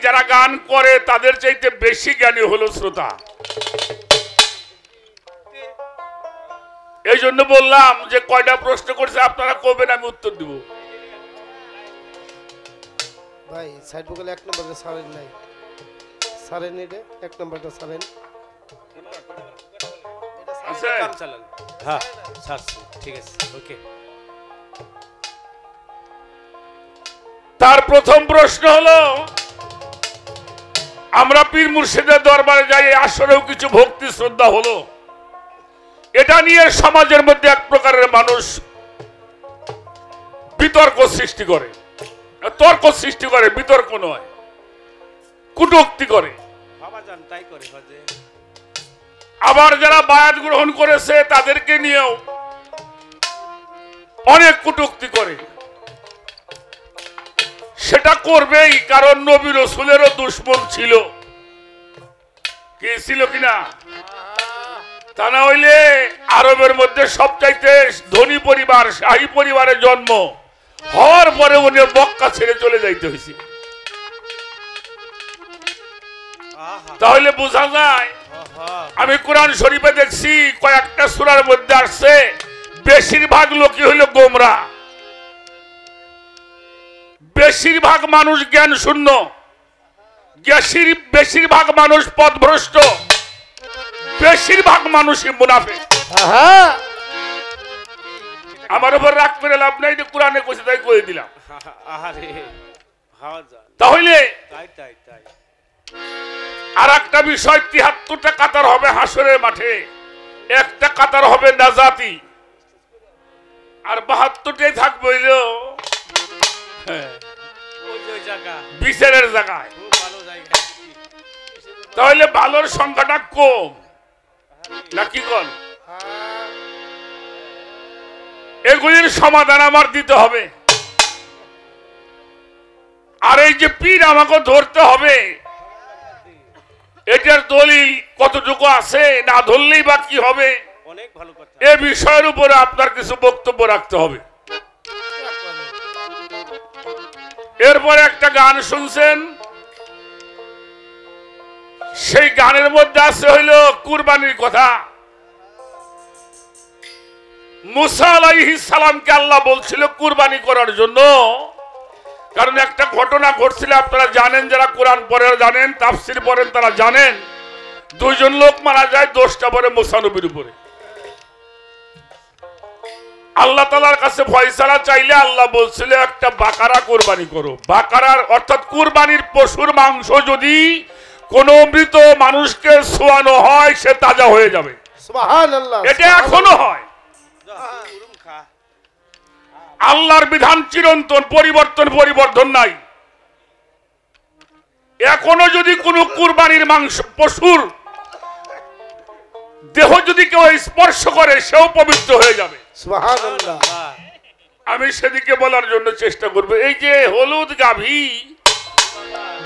যারা গান করে তাদের চাইতে বেশি জ্ঞানী হলো শ্রোতা। এই জন্য বললাম যে কয়টা প্রশ্ন করছে আপনারা কবেন, আমি উত্তর দিব। ভাই সাইড বগলে এক নম্বরে সারেন নাই, সারেন এটা এক নম্বরটা সারেন। আছে কাম চালান। হ্যাঁ ছাড়ছি, ঠিক আছে, ওকে। তার প্রথম প্রশ্ন হলো, আমরা পীর মুর্শিদের দরবারে যাই, আসলেও কিছু ভক্তি শ্রদ্ধা হলো, এটা নিয়ে সমাজের মধ্যে এক প্রকারের মানুষ বিতর্ক সৃষ্টি করে, তর্ক সৃষ্টি করে, বিতর্ক নয়, কটূক্তি করে। বাবা জান তাই করে বাজে। আবার যারা বায়াত গ্রহণ করেছে তাদেরকে নিয়েও অনেক কটূক্তি করে। সেটা করবেই, কারণ নবী রাসূলেরও দুশমন ছিল। কি ছিল কিনা? তা না হইলে আরবের মধ্যে সবচাইতে ধনী পরিবার, শাহী পরিবারে জন্ম হওয়ার পরে উনি মক্কা ছেড়ে চলে যাইতে হয়েছে। তাহলে বোঝা যায়, আমি কোরআন শরীফে দেখছি কয়েকটা সূরার মধ্যে আসছে বেশিরভাগ লোকই হইল গোমরা, বেশিরভাগ মানুষ জ্ঞান শূন্য, বেশিরভাগ মানুষ পথভ্রষ্ট, বেশিরভাগ মানুষই মুনাফিক। আমার উপর রাগ করে লাভ নাই, যে কোরআনে কইছে তাই কই দিলাম। তাহলে আর একটা বিষয়, ৭৩টা কাতার হবে হাসরের মাঠে, একটা কাতার হবে নাজাতি, আর ৭২টাই থাকবে হইল বিচারের জায়গায়। তাহলে ভালোর সংখ্যাটা কম নাকি কম? এগুলির সমাধান আমার দিতে হবে। আর এই যে পীর আমাকে ধরতে হবে, এটার দলিল কতটুকু আছে, না ধরলেই বা কি হবে, এ বিষয়ের উপরে আপনার কিছু বক্তব্য রাখতে হবে। এরপরে একটা গান শুনছেন, সেই গানের মধ্যে আছে হইল কুরবানির কথা। মুসা আলাইহিস সালামকে আল্লাহ বলছিল কুরবানি করার জন্য, কারণ একটা ঘটনা ঘটছিল, আপনারা জানেন, যারা কোরআন পড়ে জানেন, তাফসীর পড়েন তারা জানেন, দুইজন লোক মারা যায়, দোষটা পড়ে মুসা নবীর উপরে। আল্লাহ তাআলার কাছে ফয়সালা চাইলে আল্লাহ বলছিল একটা বাকারা কুরবানি করো। বাকারার অর্থাৎ কুরবানির পশুর মাংস যদি কোনো মৃত মানুষকে ছোঁয়ানো হয়, সে তাজা হয়ে যাবে। সুবহানাল্লাহ। এটা এখনো হয়। আল্লাহর বিধান চিরন্তন, পরিবর্তন নাই। এখনো যদি কোনো কুরবানির মাংস পশুর দেহ যদি কেউ স্পর্শ করে, সেও পবিত্র হয়ে যাবে। সুবহানাল্লাহ। আমি সেদিকে বলার জন্য চেষ্টা করব। এই যে হলুদ গাভী,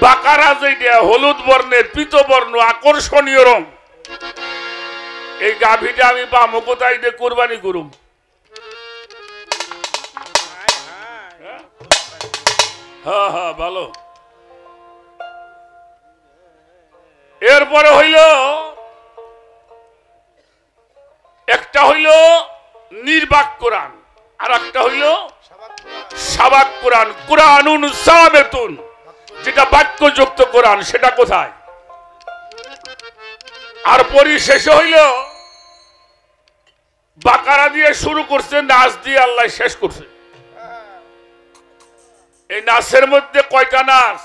বাকারা, যেটা হলুদ বর্ণের, পীতবর্ণ, আকর্ষণীয় রং, এই গাভীটা আমি পাবো কোথায় দিয়ে কুরবানি করুম? হ্যাঁ হ্যাঁ, ভালো। এরপরে হইল একটা হইল নির্বাক কোরআন, আর একটা হইল সাবাক কোরআন। কুরআনুন সাবিতুন, যেটা বাক্যযুক্ত কোরআন, সেটা কোথায়? আর পরিশেষে হইল বাকারা দিয়ে শুরু করছে, নাচ দিয়ে আল্লাহ শেষ করছে। এই নাচের মধ্যে কয়টা নাচ?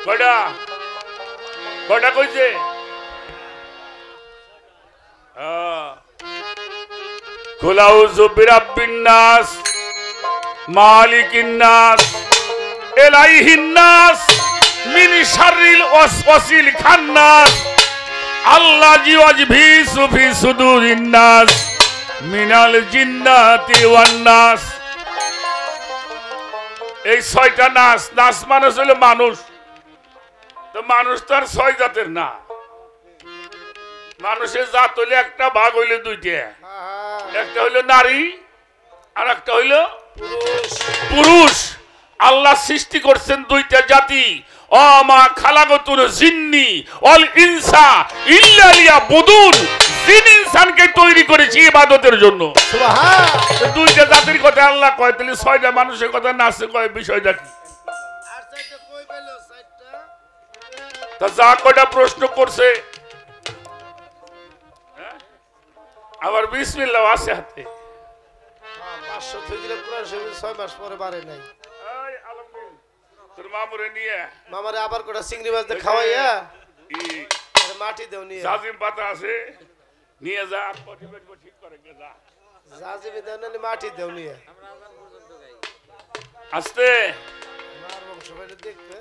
কয়টা কয়টা কইছে? কুল আউযু বিরাব্বিন নাস, মালিকিন নাস, ইলাইহিন নাস, মিন শাররিল ওয়াসওয়াসিল খান্নাস, আল্লাযী ওয়াজবিসু ফি সুদুরিন নাস, মিনাল জিন্নাতি ওয়ান নাস। এই ৬টা নাচ। নাচ মানুষ হলো মানুষ, তো মানুষ তো আর ৬ জাতের না। মানুষের জাত হইলে একটা, ভাগ হইলে ২টা, একটা হইলো নারী আর একটা হইলো পুরুষ। আল্লাহ সৃষ্টি করছেন দুইটা জাতি, অমা খালাকতুল জিন্নি ওয়াল ইনসা ইল্লা লিয়াবুদুন। জিন ইনসানকে তৈরি করেছি ইবাদতের জন্য। সুবহান। দুইটা জাতির কথা আল্লাহ কয়, তাহলে ছয়টা মানুষের কথা না আছে কয়, বিষয়টা কি? আর চারটা কই পেলো? চারটা তা যা কয়টা প্রশ্ন করছে, হ্যাঁ? আবার বিসমিল্লাহ আছে হাতে। 500 থেকে দিলে পুরো 6 মাস পরে বাড়ে নাই। এই আলমগীর, তোর মামুরে নিয়ে মামারে আবার কোটা চিংড়ি মাছ দিয়ে খাওয়াইয়া ই আরে মাটি দেও নিয়ে জাজিম পাতা আছে, নিয়ে যা, পটি পেট ঠিক করে গে যা। জাজিবি দেও না মাটি দেও নিয়ে আস্তে। আমার বংশ বাইরে দেখবে।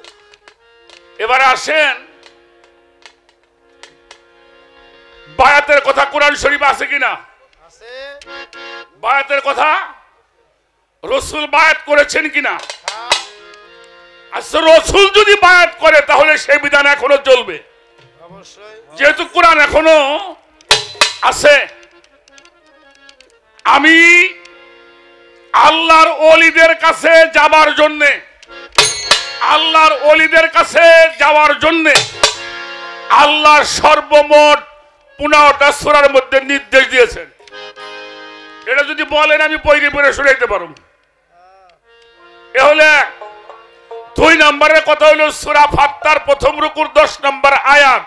এবার আসেন, বায়াতের কথা কোরআন শরীফ আছে কিনা? আছে। বায়াতের কথা রসুল বায়াত করেছেন কিনা? আচ্ছা, রসুল যদি বায়াত করে তাহলে সেই বিধান এখনো চলবে, অবশ্যই। যেহেতু কোরআন এখনো আছে। আমি আল্লাহর ওলিদের কাছে যাবার জন্যে, আল্লাহর ওলিদের কাছে যাওয়ার জন্যে আল্লাহ সর্বমোট 15টা সূরার মধ্যে নির্দেশ দিয়েছেন। এটা যদি বলেন আমি পড়ে পড়ে শুনাইতে পারব। এ হলে 2 নম্বরের কথা হলো সূরা ফাত্তার প্রথম রুকুর 10 নম্বর আয়াত,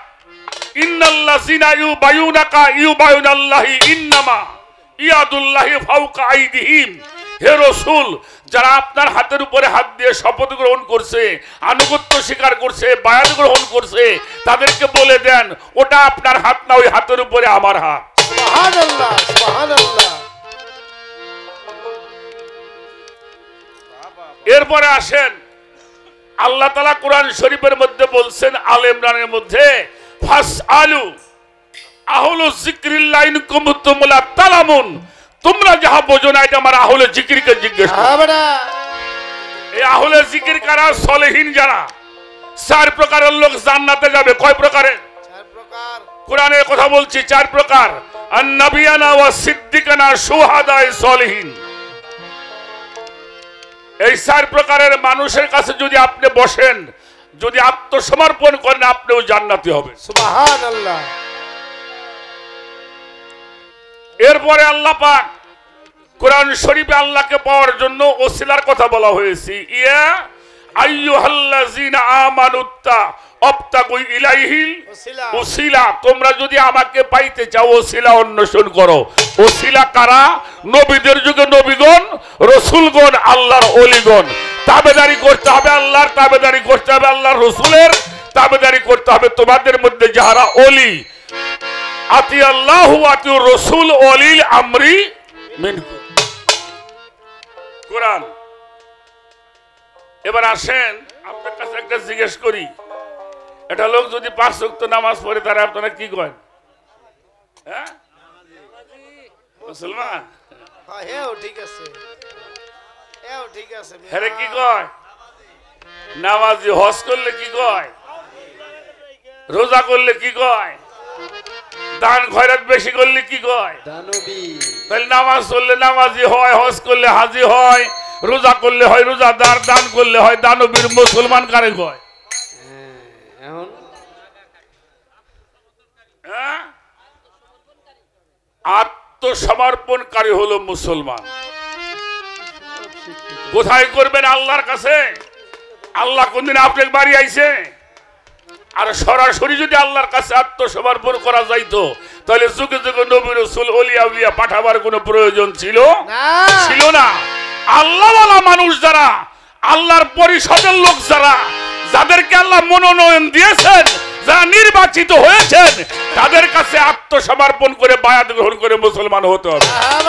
ইন্নাল্লাযিনা ইউবায়ুনাকা ইউবায়ুনাল্লাহি ইন্নামা ইয়াদুল্লাহি ফাওকা আইদিহিম। হে রাসূল, যারা আপনার হাতের উপরে হাত দিয়ে শপথ গ্রহণ করছে, আনুগত্য স্বীকার করছে, বায়াত গ্রহণ করছে, তাদেরকে বলে দেন ওটা আপনার হাত না, ওই হাতের উপরে আমার হাত। সুবহানাল্লাহ, সুবহানাল্লাহ। এরপরে আসেন, আল্লাহ তাআলা কোরআন শরীফের মধ্যে বলছেন, আল ইমরানের মধ্যে, ফাসআলু আহলু যিকরিল্লাহ ইন কুনতুম লা তালামুন। তোমরা যাহা বোঝো না, এটা আমার আহলে জিকিরকে জিজ্ঞেস করো। হ্যাঁ বেটা। এই আহলে জিকির কারা? সলেহীন যারা। 4 প্রকারের লোক জান্নাতে যাবে। কয় প্রকারের? 4 প্রকার। কোরআনের কথা বলছি, 4 প্রকার। আন-নাবিয়ানা ওয়া সিদ্দিকানা শুহাদায়ে সলিহিন। এই 4 প্রকারের মানুষের কাছে যদি আপনি বসেন, যদি আত্মসমর্পণ করেন, আপনিও জান্নাতি হবেন। সুবহানাল্লাহ। এরপরে আল্লাহ পাক কোরআন শরীফে আল্লাহকে পাওয়ার জন্য ওসিলার কথা বলা হয়েছে। ইয়া আইয়ুহাল্লাযিনা আমানুত্তা আবতাগু ইলাইহিল ওসিলা। তোমরা যদি আমাকে পাইতে চাও ওসিলা অন্বেষণ করো। ওসিলা কারা? নবীদের যুগে নবীগণ, রাসূলগণ, আল্লাহর ওলিগণ। তাবেদারি করতে হবে আল্লাহর, তাবেদারি করতে হবে আল্লাহর রাসূলের, তাবেদারি করতে হবে তোমাদের মধ্যে যারা ওলি। আতি আল্লাহু আতি রাসূল ওলিল আমরি মিনকুম। কোরআন। এবার আসেন, আপনার কাছে একটা জিজ্ঞেস করি, এটা লোক যদি 5 ওয়াক্ত নামাজ পড়ে তারা আপনারা কি করেন? হ্যাঁ, মুসলমান? হ্যাঁ, হেও ঠিক আছে, হেও ঠিক আছে। হ্যাঁ, কি কয়? নামাজি। হজ করলে কি কয়? রোজা করলে কি কয়? দান খয়রাত বেশি করলে কি কয়? দানবী। তাহলে নামাজ পড়লে নামাজি হয়, হজ করলে হাজি হয়, রোজা করলে হয় রোজাদার, দান করলে হয় দানবীর। মুসলমান কারে কয়? এখন হ্যাঁ, আত্মসমর্পণকারী হলো মুসলমান। কোথায় করবেন? আল্লাহর কাছে। আল্লাহ কোনদিন আপনার বাড়ি আইছে? আর সরাসরি যদি আল্লাহর কাছে আত্মসমর্পণ করা যাইতো, তাহলে যুগে যুগে নবী রাসূল ওলিয়া উলিয়া পাঠাবার কোনো প্রয়োজন ছিল ছিল না। আল্লাহওয়ালা মানুষ যারা, আল্লাহর পরিষদের লোক যারা, যাদেরকে আল্লাহ মনোনয়ন দিয়েছেন, যারা নির্বাচিত হয়েছেন, তাদের কাছে আত্মসমর্পণ করে বায়াত গ্রহণ করে মুসলমান হতে হবে।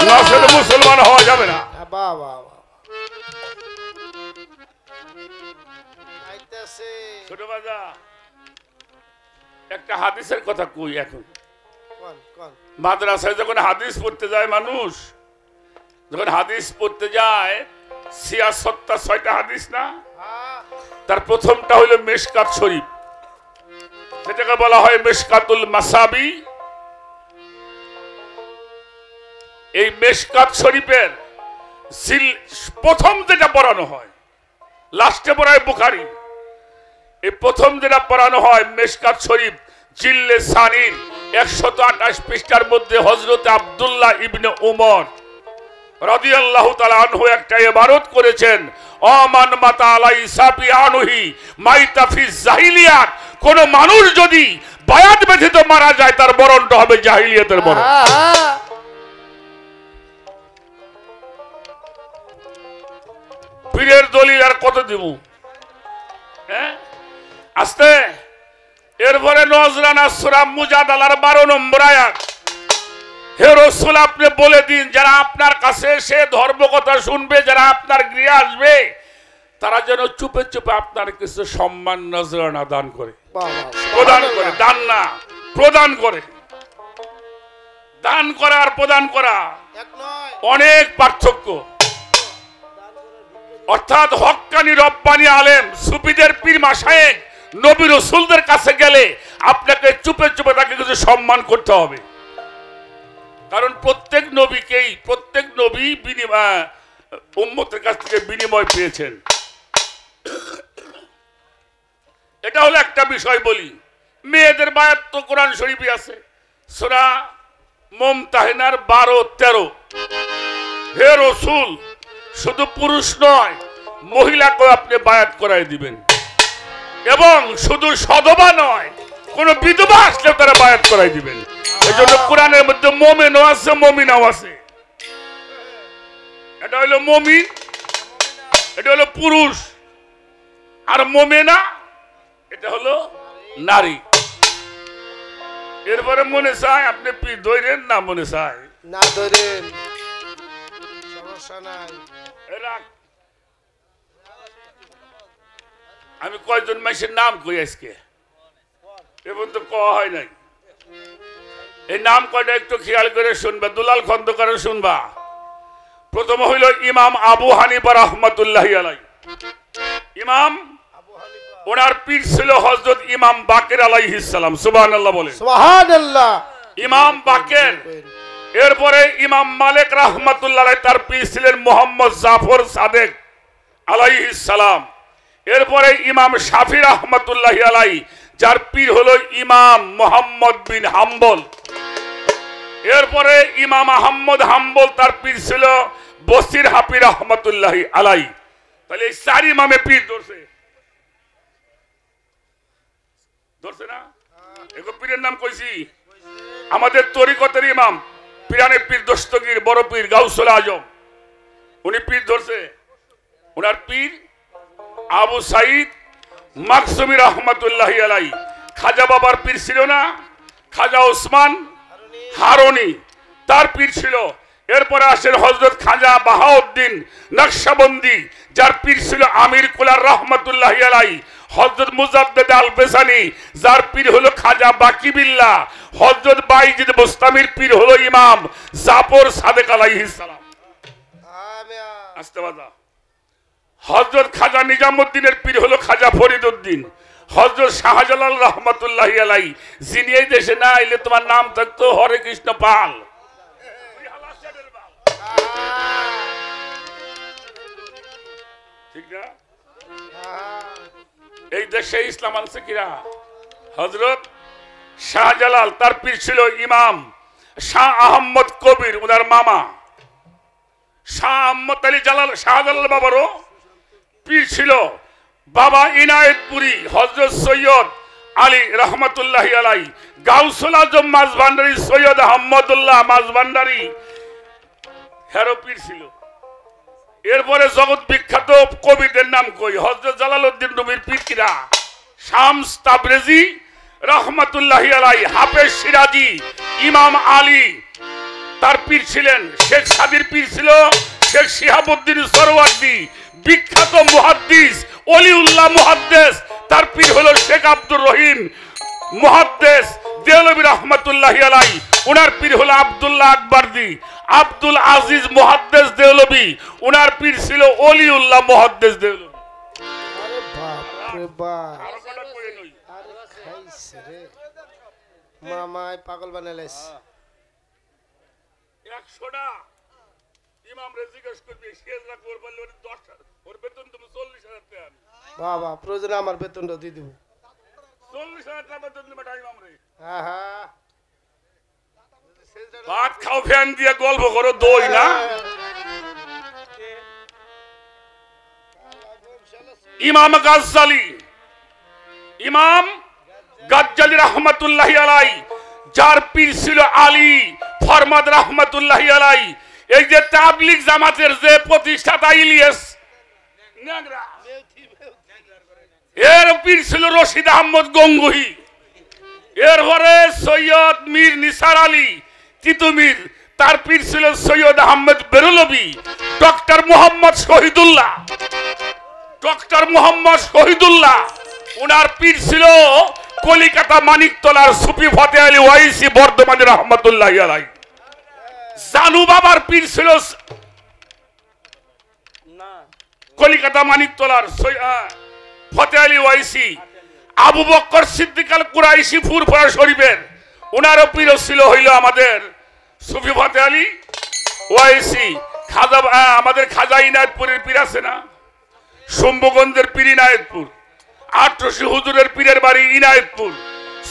নচেত মুসলমান হওয়া যাবে না। বাহ বাহ। আইতাছে ছোট বাজা, একটা হাদিসের কথা কই। এখন কোন কোন মাদ্রাসায় যখন হাদিস পড়তে যায় মানুষ, যখন হাদিস পড়তে যায়, ৬৬টা হাদিস না, তার প্রথমটা হলো মিশকাত শরীফ, যেটাকে বলা হয় মিশকাতুল মাসাবি। এই মিশকাত শরীফের প্রথম যেটা পড়ানো হয়, লাস্টে পড়ায় বুখারী। এই প্রথম যেটা পড়ানো হয় মেশকাত শরীফ জিল্লে সানির 128 পৃষ্ঠার মধ্যে হযরত আব্দুল্লাহ ইবনে উমর রাদিয়াল্লাহু তাআলা আনহু একটা ইবারত করেছেন, আমান মাতা আলাই সাফিয়ানুহি মাইতা ফি জাহিলিয়াত। কোন মানুষ যদি বায়াত ব্যতীত মারা যায় তার মরণটা হবে জাহিলিয়াতের মরণ। পীরের দলিল আর কত দিব? হ্যাঁ আস্তে। এরপরে নজরানা সূরা মুজাদালার 12 নম্বর আয়াত। হে রাসূল আপনি বলে দিন যারা আপনার কাছে এসে ধর্ম কথা শুনবে, যারা আপনার গৃহে আসবে, তারা যেন চুপে চুপে আপনার কিছু সম্মান নজরানা দান করে, প্রদান করে। দান না, প্রদান করে। দান করা আর প্রদান করা অনেক পার্থক্য। অর্থাৎ হক্কানি রব্বানি আলেম সুফিদের পীর মাশায়েখ নবী রাসূলদের কাছে গেলে আপনাকে চুপে চুপে তাকে কিছু সম্মান করতে হবে। কারণ প্রত্যেক নবীকেই প্রত্যেক নবী উম্মতের কাছ থেকে বিনিময় পেয়েছেন। এটা হলো একটা বিষয়। বলি মেয়েদের বায়াত তো কোরআন শরীফে আছে, সূরা মুমতাহিনার 12-13। হে রাসূল শুধু পুরুষ নয় মহিলাকেও আপনি বায়াত করাই দিবেন, এবং শুধু সধবা নয় কোন বিধবা আসলেও তারা বায়াত করাই দিবেন। এজন্য কোরআনের মধ্যে মুমিনও আছে মুমিনাও আছে। এটা হলো মুমিন, এটা হলো পুরুষ, আর মুমিনা এটা হলো নারী। এরপরে মনে চায় আপনি পীর ধরেন না, মনে চায় না ধরেন, সমস্যা নাই। আমি কয়জন মানুষের নাম কই আজকে, এবং তো কওয়া হয় নাই। এই নাম কয়টা একটু খেয়াল করে শুনবা, দুলাল খন্দকার শুনবা। প্রথম হইল ইমাম আবু হানিফা রাহমাতুল্লাহি আলাইহি। ইমাম ওনার পীর ছিল হযরত ইমাম বাকের আলাইহিস সালাম। সুবহানাল্লাহ বলেন। সুবহানাল্লাহ। ইমাম বাকের। এরপরে ইমাম মালিক রাহমাতুল্লাহ আলাইহি, তার পীর ছিলেন মুহাম্মদ জাফর সাদেক আলাইহিস সালাম। এরপরে ইমাম শাফি রাহমাতুল্লাহি আলাইহি, যার পীর হলো ইমাম মুহাম্মদ বিন হাম্বল। এরপরে ইমাম আহমদ হাম্বল, তার পীর ছিল বসির হাফি রাহমাতুল্লাহি আলাইহি। তাহলে এই চার ইমামে পীর ধরছে, ধরছে না? এগো পীরের নাম কইছি। আমাদের তরিকতের ইমাম পিরানে পীর দস্তগীর বড় পীর গাউসুল আজম, উনি পীর ধরছে। ওনার পীর আবু সাইদ মাকসুমি রাহমাতুল্লাহি আলাইহি। খাজা বাবার পীর ছিল না, খাজা ওসমান হারুনি, তার পীর ছিল। এরপরে আসেন হযরত খাজা বাহাউদ্দিন নকশবন্দি, যার পীর ছিল আমির কুলার রাহমাতুল্লাহি আলাইহি। হযরত মুজাদ্দেদ আল বেসানি, যার পীর হলো খাজা বাকি বিল্লাহ। হযরত বাইজিদ বুস্তামির পীর হলো ইমাম জাফর সাদেক আলাইহিস সালাম। আস্তে বাজা। হযরত খাজা নিজামউদ্দিনের পীর হলো খাজা ফরিদউদ্দিন। হযরত শাহজালাল রাহমাতুল্লাহি আলাইহি, যিনি এই দেশে না আইলে তোমার নাম থাকতো হরে কৃষ্ণ পাল। ঠিক না? এই দেশে ইসলাম আনছে কিরা? হযরত শাহজালাল, তার পীর ছিল ইমাম শাহ আহমদ কবির, ওনার মামা। শাহ আহমদ আলী জালাল, শাহজালাল বাবারও পীর ছিল বাবা ইনায়েতপুরি হযরত সৈয়দ আলী রহমাতুল্লাহি আলাইহি। গাউসুল আজম মাঝভান্ডারী সৈয়দ আহমদুল্লাহ মাঝভান্ডারী হেরো পীর ছিল। এরপরে জগৎ বিখ্যাত কবিদের নাম কই। হযরত জালালউদ্দিন রুমির পীর কিরা? শামস তাবরেজি রহমাতুল্লাহি আলাইহি। হাফেজ সিরাজি, ইমাম আলী তার পীর ছিলেন। শেখ সাদির পীর ছিল শেখ শিহাবুদ্দিন সরওয়ার্দী, বিখ্যাত মুহাদ্দিস ওলিউল্লাহ মুহাদ্দিস। তার পীর হলো শেখ আব্দুর রহিম মুহাদ্দিস দেওলভী রহমাতুল্লাহি আলাইহি। ওনার পীর হলো আব্দুল্লাহ আকবরদি। আব্দুল আজিজ মুহাদ্দিস দেওলভী, ওনার পীর ছিল ওলিউল্লাহ মুহাদ্দিস দেওলভী। আরে বাপ রে বাপ, আরে খাইছে রে মামাই পাগল বানাইলাইছে। 100টা ইমাম রে জিজ্ঞেস করবি শেষরা করবার ওর 10 ওর বেতন তুমি 40,000 টাকা আমি বাবা প্রয়োজনে আমার বেতনটা দিয়ে দিব 40,000 টাকা বেতন দিবে ইমাম রে হ্যাঁ হ্যাঁ ভাত খাও ফ্যান দিয়ে গল্প করো দই না ইমাম গাজ্জালি ইমাম গাজ্জালি রাহমাতুল্লাহি আলাই যার পীর ছিল আলী ফরমাদ রাহমাতুল্লাহি আলাই এই যে তাবলীগ জামাতের যে প্রতিষ্ঠাতা ইলিয়াস নেগরা এর পীর ছিল রশিদ আহমদ গঙ্গুহি এরপরে সৈয়দ মীর নিসার আলী তিতুমির তার পীর ছিল সৈয়দ আহমদ বেরলভী ডক্টর মোহাম্মদ শহীদুল্লাহ উনার পীর ছিল কলিকাতা মানিকতলার সুফি ফতে আলী ওয়াইসি বর্ধমানে রহমতুল্লাহ আলাই জানু বাবার পীর ছিল কলিকাতা মানিকতলার ফতে আলী ওয়াইসি আবু বকর সিদ্দিক আল কুরাইশি ফুরফুরা শরীফের ওনারও পীর ছিল হইল আমাদের সুফি ফতে আলী ওয়াইসি খাজা আমাদের খাজা ইনায়তপুরের পীর আছে না শম্ভুগঞ্জের পীর ইনায়তপুর আটরশি হুজুরের পীরের বাড়ি ইনায়তপুর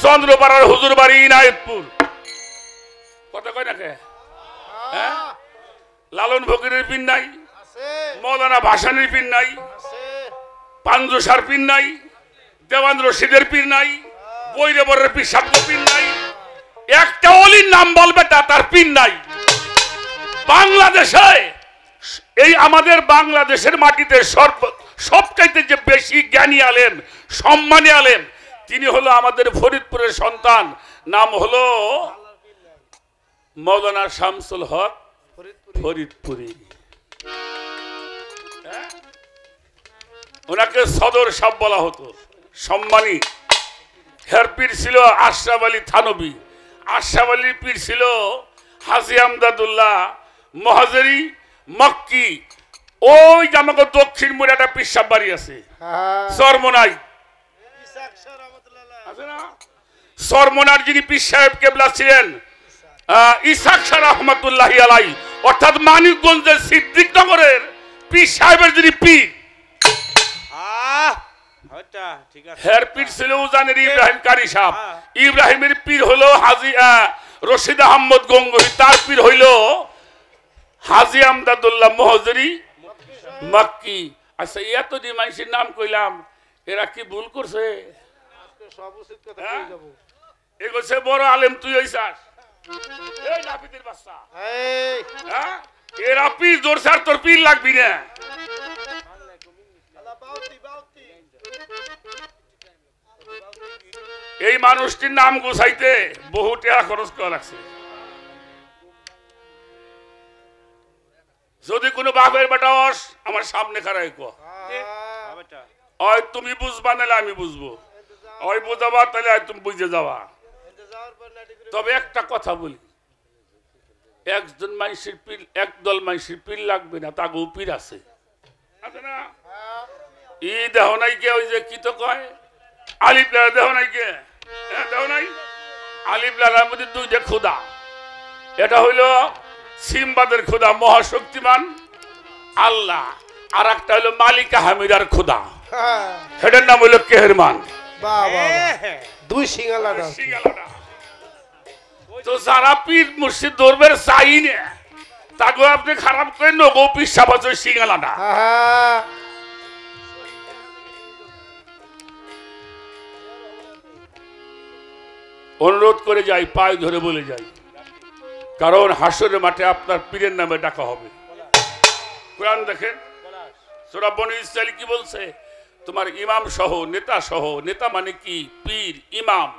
চন্দ্রপাড়ার হুজুর বাড়ি ইনায়তপুর কথা কয় না কে লালন ফকিরের পীর নাই মৌলানা ভাসানীর পীর নাই পাঞ্জুসার পীর নাই দেওয়ান রশিদের পীর নাই বৈরবরের পীর সাব্য পীর নাই একটা অলির নাম বলবে তার পীর নাই বাংলাদেশে এই আমাদের বাংলাদেশের মাটিতে সবচাইতে যে বেশি জ্ঞানী আলেম সম্মানী আলেম তিনি হলো আমাদের ফরিদপুরের সন্তান নাম হলো মৌলানা শামসুল হক ফরিদপুরি ওনাকে সদর সাহেব বলা হতো সম্মানী হের পীর ছিল আশরাফ আলী থানবী আশরাফ আলীর পীর ছিল হাজী আমদাদুল্লাহ মহাজেরি মক্কি ওই যে আমাকে দক্ষিণ মোড়ে একটা পিসাব বাড়ি আছে সরমনাই সরমনার যিনি পীর সাহেব কেবলা ছিলেন ইসাক শাহ রহমতুল্লাহি আলাই অর্থাৎ মানিকগঞ্জের সিদ্দিকনগরের পীর সাহেবের যিনি পীর হের পীর ছিল উজানের ইব্রাহিম কারি সাহেব ইব্রাহিমের পীর হলো হাজী রশিদ আহমদ গঙ্গুহি তার পীর হইল হাজী আমদাদুল্লাহ মহাজেরি মক্কি আচ্ছা এত যে মানুষের নাম কইলাম এরা কি ভুল করছে এগোছে বড় আলেম তুই হইছাস এই নাপিতের বাচ্চা এরা পীর জোরছে আর তোর পীর লাগবি না এই মানুষটির নাম গুছাইতে বহু টাকা খরচ করা লাগছে যদি কোনো বাপের বেটা অস আমার সামনে খারাই কো ওই তুমি বুঝবা নালে আমি বুঝবো ওই বুঝাবা তাহলে তুমি বুঝে যাবা তবে একটা কথা বলি একজন মানুষের পীর একদল মানুষের পীর লাগবে না তাগো পীর আছে না ই দেহ নাই কে ওই যে কি তো কয় আলিফ লালা দেহ নাই কে দেহ নাই আলিফ লালার মধ্যে দুইটা খোদা এটা হইল সিম্বাদের খোদা মহাশক্তিমান আল্লাহ আর একটা হইল মালিকা হামিদার খোদা এটার নাম হইল কেহরমান দুই সিঙ্গালাটা তো যারা পীর মুর্শিদ দরবার চাই না তাকে আপনি খারাপ করে নগো পিসাব আছে সিঙ্গালাটা অনুরোধ করে যাই পায়ে ধরে বলে যাই কারণ হাসরের মাঠে আপনার পীরের নামে ডাকা হবে কোরআন দেখেন সূরা বনী ইসরাঈল কি বলছে তোমার ইমাম সহ নেতা মানে কি পীর ইমাম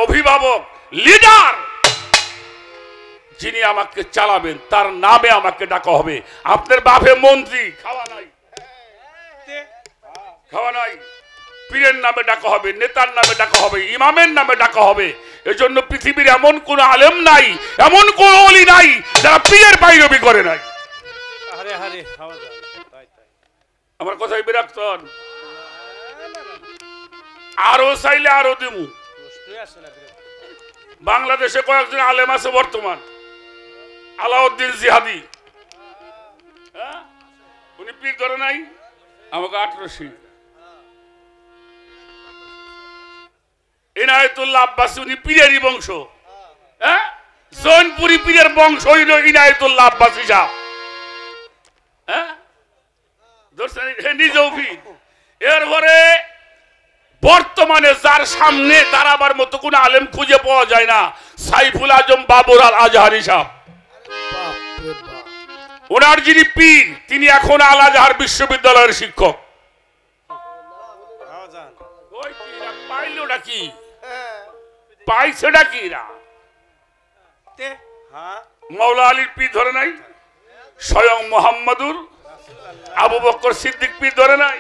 অভিভাবক লিডার যিনি আমাকে চালাবেন তার নামে আমাকে ডাকা হবে আপনার বাপে মন্ত্রী খাওয়া নাই পীরের নামে ডাকা হবে নেতার নামে ডাকা হবে ইমামের নামে ডাকা হবে এজন্য পৃথিবীর এমন কোন আলেম নাই এমন কোন ওলি নাই যারা পীরের বাইরবি করে নাই আমার কথাই বিরাক্তন আরো চাইলে আরো দিমু বাংলাদেশে কয়েকজন আলেম আছে বর্তমান আলাউদ্দিন জিহাদি উনি পীর ধরে নাই আমাকে 1800 ইনায়েতুল্লাহ আব্বাসী উনি পীরেরই বংশ হ্যাঁ জৈনপুরি পীরের বংশ হইল ইনায়েতুল্লাহ আব্বাসী সাহেব হ্যাঁ নিজেও পীর এরপরে বর্তমানে যার সামনে দাঁড়াবার মতো কোন আলেম খুঁজে পাওয়া যায় না সাইফুল আজম বাবর আল আজহারি সাহেব ওনার যিনি পীর তিনি এখন আল আজহার বিশ্ববিদ্যালয়ের শিক্ষক পাইলোটা কি পাইছেটা কি না মাওলা আলীর পীর ধরে নাই স্বয়ং মোহাম্মদুর আবু বকর সিদ্দিক পীর ধরে নাই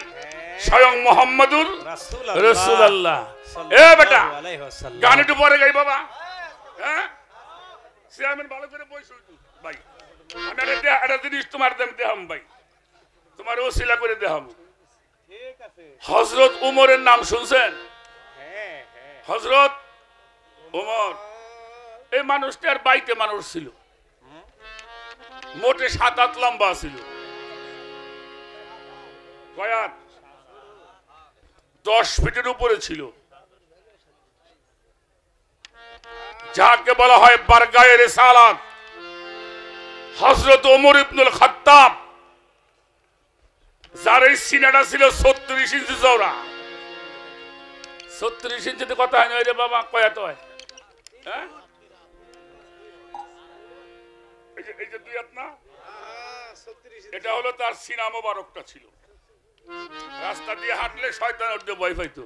স্বয়ং মোহাম্মদুর রাসূলুল্লাহ এ বেটা গান একটু পরে গাই বাবা হ্যাঁ চেয়ারম্যান ভালো করে বসে ভাই আমি একটা জিনিস তোমার দেহাম ভাই তোমার ওসিলা করে দেহাম ঠিক আছে হযরত উমরের নাম শুনছেন হ্যাঁ হ্যাঁ হযরত উমর এই মানুষটার বাইতে মানুষ ছিল মোটে 7-8 লম্বা ছিল কয়াত 10 ফিটের উপরে ছিল যাকে বলা হয় বারগায়ে রিসালাত হযরত ওমর ইবনুল খাত্তাব যার এই সিনাটা ছিল 36 ইঞ্চি চওড়া 36 ইঞ্চিতে কথা হয় না রে বাবা কয়াত হয় হ্যাঁ এই যে দুই হাত না এটা হলো তার সিনা মোবারকটা ছিল রাস্তা দিয়ে হাঁটলে শয়তান উঠতে ভয় পাইতো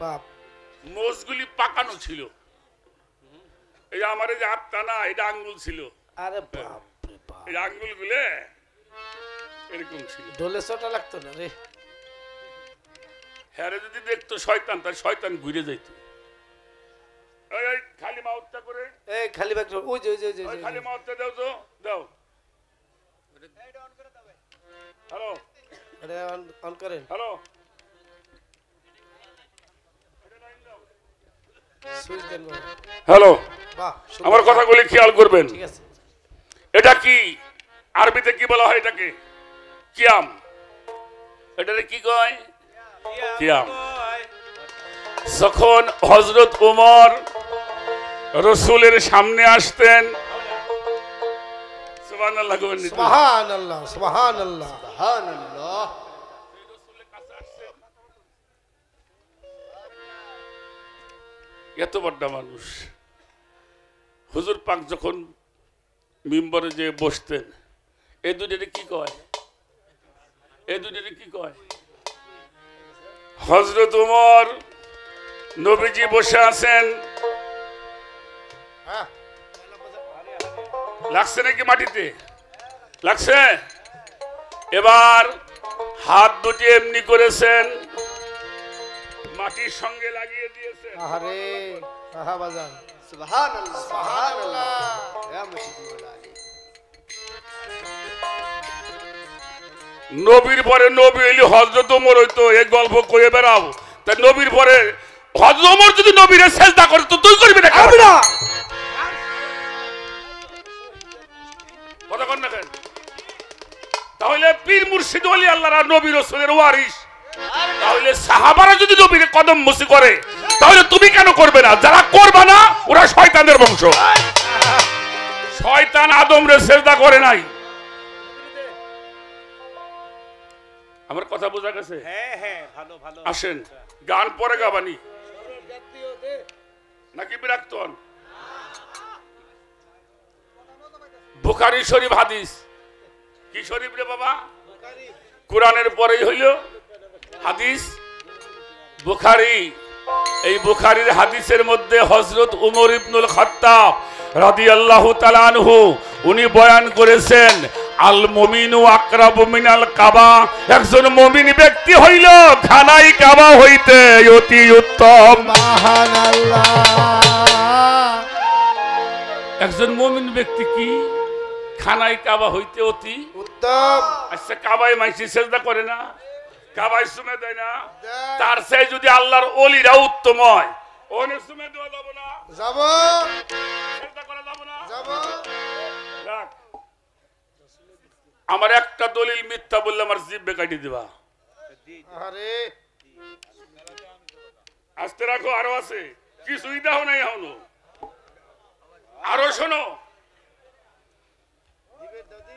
বাপ মোজগুলি পাকানো ছিল এই আমার এই যে হাতটা না এটা আঙ্গুল ছিল আরে বাপ রে বাপ এই আঙ্গুল গুলে এরকম ছিল ঢোলে ছোটা লাগতো না রে হ্যাঁ যদি দেখতো শয়তান তার শয়তান ঘুরে যাইত এই খালি মাউথটা করে এই খালি ব্যাগ ওই যে খালি মাউথটা দাও তো দাও হ্যালো এটা অন করেন হ্যালো সুইচ দেন হ্যালো বাহ আমার কথাগুলি খেয়াল করবেন ঠিক আছে এটা কি আরবিতে কি বলা হয় এটাকে কিয়াম এটারে কি কয় কিয়াম যখন হযরত ওমর রাসূলের সামনে আসতেন সুবহানাল্লাহ সুবহানাল্লাহ সুবহানাল্লাহ সুবহানাল্লাহ এত বড় মানুষ হুজুর পাক যখন মিম্বরে যে বসতেন এই দুইটারে কি কয় হযরত ওমর নবীজি বসে আছেন লাগছে নাকি মাটিতে লাগছে এবার হাত দুটি এমনি করেছেন মাটির সঙ্গে লাগিয়ে দিয়েছেন আরে আহা বাজান সুবহানাল্লাহ সুবহানাল্লাহ ইয়া মুশিদুল আলী নবীর পরে নবী হইলে হযরত ওমর হইতো এই গল্প কয়ে বেড়াও তাই নবীর পরে হযরত ওমর যদি নবীরে সিজদা করে তো তুই করবি না আমি না কথা কন না কেন তাহলে পীর মুর্শিদ ওলি আল্লাহর আর নবী রাসূলের ওয়ারিস তাহলে সাহাবারা যদি নবীর কদম মুসি করে তাহলে তুমি কেন করবে না যারা করবে না ওরা শয়তানের বংশ শয়তান আদমরে সিজদা করে নাই আমার কথা বোঝা গেছে হ্যাঁ হ্যাঁ ভালো ভালো আসেন গান পরে গাবানি নাকি বিরাক্তন বুখারী শরীফ হাদিস কি শরীফ রে বাবা কোরআনের পরেই হইল হাদিস বুখারী এই বুখারীর হাদিসের মধ্যে হযরত ওমর ইবনুল খাত্তাব রাদিয়াল্লাহু তাআলা আনহু উনি বয়ান করেছেন আল মুমিনু আকরাবু মিনাল কাবা একজন মুমিন ব্যক্তি হইল খানাই কাবা হইতে অতি উত্তম সুবহানাল্লাহ একজন মুমিন ব্যক্তি কি খানাই কাবা হইতে অতি উত্তম আচ্ছা কাবায় মাইসি সেজদা করে না কাবায় সুমে দেয় না তার সেই যদি আল্লাহর ওলিরা উত্তম হয় ওনে সুমে দেওয়া যাব না যাব সেজদা করা যাব না যাব রাখ। আমার একটা দলিল মিথ্যা বললে আমার জিভে কাটি দিবা। আরে আস্তে রাখো, আরো আছে, কিছুই দাও নাই এখনো। আরো শোনো,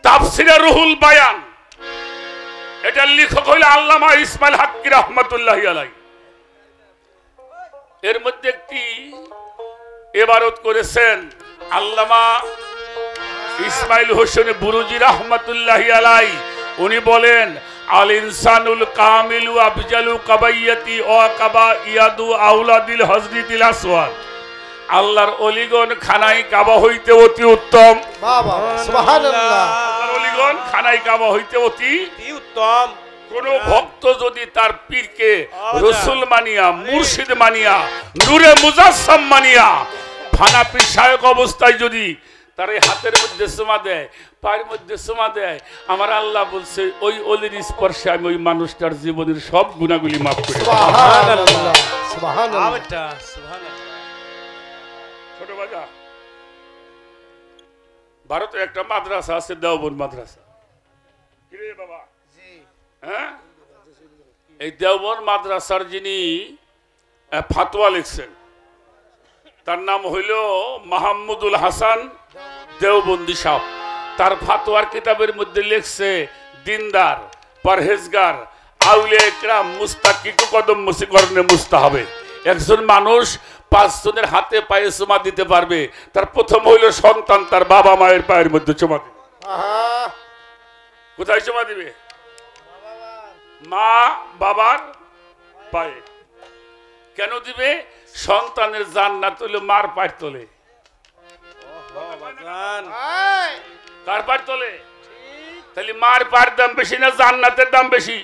তাফসিরে রুহুল বায়ান, এটার লেখক হইল আল্লামা ইসমাইল হাক্কি রাহমাতুল্লাহি আলাইহি। এর মধ্যে একটি ইবারত করেছেন আল্লামা ইসমাইল হোসেন বুরুজি রাহমাতুল্লাহি আলাইহি। উনি বলেন, আল ইনসানুল কামিলু আফজালু কাবাইয়াতি ওয়া কাবাইয়াদু আউলাদিল হযরতিল আসওয়াদ। আল্লাহর অলিগণ খানাই কাবা হইতে অতি উত্তম। বাবা সুবহানাল্লাহ। আল্লাহর অলিগণ খানাই কাবা হইতে অতি উত্তম। কোন ভক্ত যদি তার পীরকে রসুল মানিয়া, মুর্শিদ মানিয়া, নূরে মুজাসসাম মানিয়া, ফানা পীর শায়ক অবস্থায় যদি তার এই হাতের মধ্যে চুমা দেয়, পায়ের মধ্যে চুমা দেয়, আমার আল্লাহ বলছে ওই অলির স্পর্শে আমি ওই মানুষটার জীবনের সব গুণাগুলি মাফ করি। সুবহানাল্লাহ সুবহানাল্লাহ। ছোট বাজা, ভারতে একটা মাদ্রাসা আছে, দেওবন্দ মাদ্রাসা। কি রে বাবা? হ্যাঁ, এই দেওবন্দ মাদ্রাসার যিনি ফাতোয়া লিখছেন তার নাম হইল মাহমুদুল হাসান দেওবন্দি সাহেব। তার ফাতোয়ার কিতাবের মধ্যে লিখছে, দিনদার, পরহেজগার, আউলিয়া ইকরাম মুস্তাকিকু কদম মুসিকরণে মুস্তাহাবে। একজন মানুষ 5 জনের হাতে পায়ে চুমা দিতে পারবে। তার প্রথম হইল সন্তান তার বাবা মায়ের পায়ের মধ্যে চুমা দিবে। কোথায় চুমা দিবে? মা বাবার পায়ে। কেন দিবে? সন্তানের জান্নাত হইল মার পায়ের তলে। কার পায়ের তলে? তাহলে মার পায়ের দাম বেশি না জান্নাতের দাম বেশি?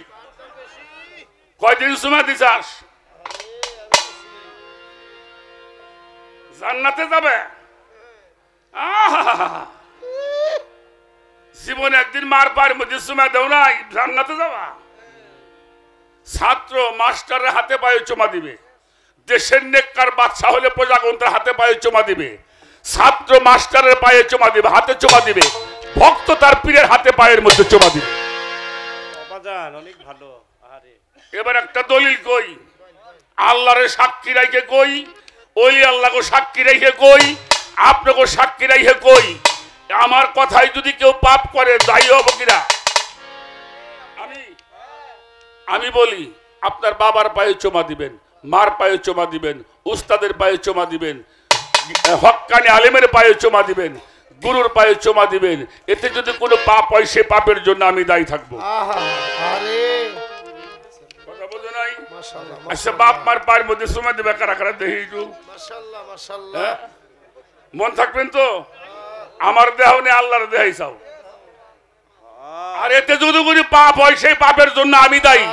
কয়দিন চুমা দিছাস? জান্নাতে যাবে। জীবনে একদিন মার পায়ের মধ্যে চুমা দেও নাই, জান্নাতে যাবা। ছাত্র মাস্টারের হাতে পায়ে চুমা দিবে। দেশের নেককার বাদশা হলে প্রজাতন্ত্রের হাতে পায়ে চুমা দিবে। ছাত্র মাস্টারের পায়ে চুমা দিবে, হাতে চুমা দিবে। ভক্ত তার পীরের হাতে পায়ের মধ্যে চুমা দিবে। অনেক ভালো। এবার একটা দলিল কই, আল্লাহরে সাক্ষী রাখে কই, ওলি আল্লাহকে সাক্ষী রেখে কই, আপনাকে সাক্ষী রেখে কই, আমার কথাই যদি কেউ পাপ করে দায়ী হব কিনা? আমি বলি, আপনার বাবার পায়ে চুমা দিবেন, মার পায়ে চুমা দিবেন, উস্তাদের পায়ে চুমা দিবেন, হক্কানি আলেমের পায়ে চুমা দিবেন, গুরুর পায়ে চুমা দিবেন। এতে যদি কোনো পাপ হয় সে পাপের জন্য আমি দায়ী থাকবো। কথা বোঝো নাই? আচ্ছা, বাপ মার পায়ের মধ্যে চুমা দিবে কারা কারা দেখি একটু। মন থাকবেন তো? আমার দেহ নেই, আল্লাহর দেহাই চাও। আর এতে যদি কোনো পাপ হয় সেই পাপের জন্য আমি দায়ী।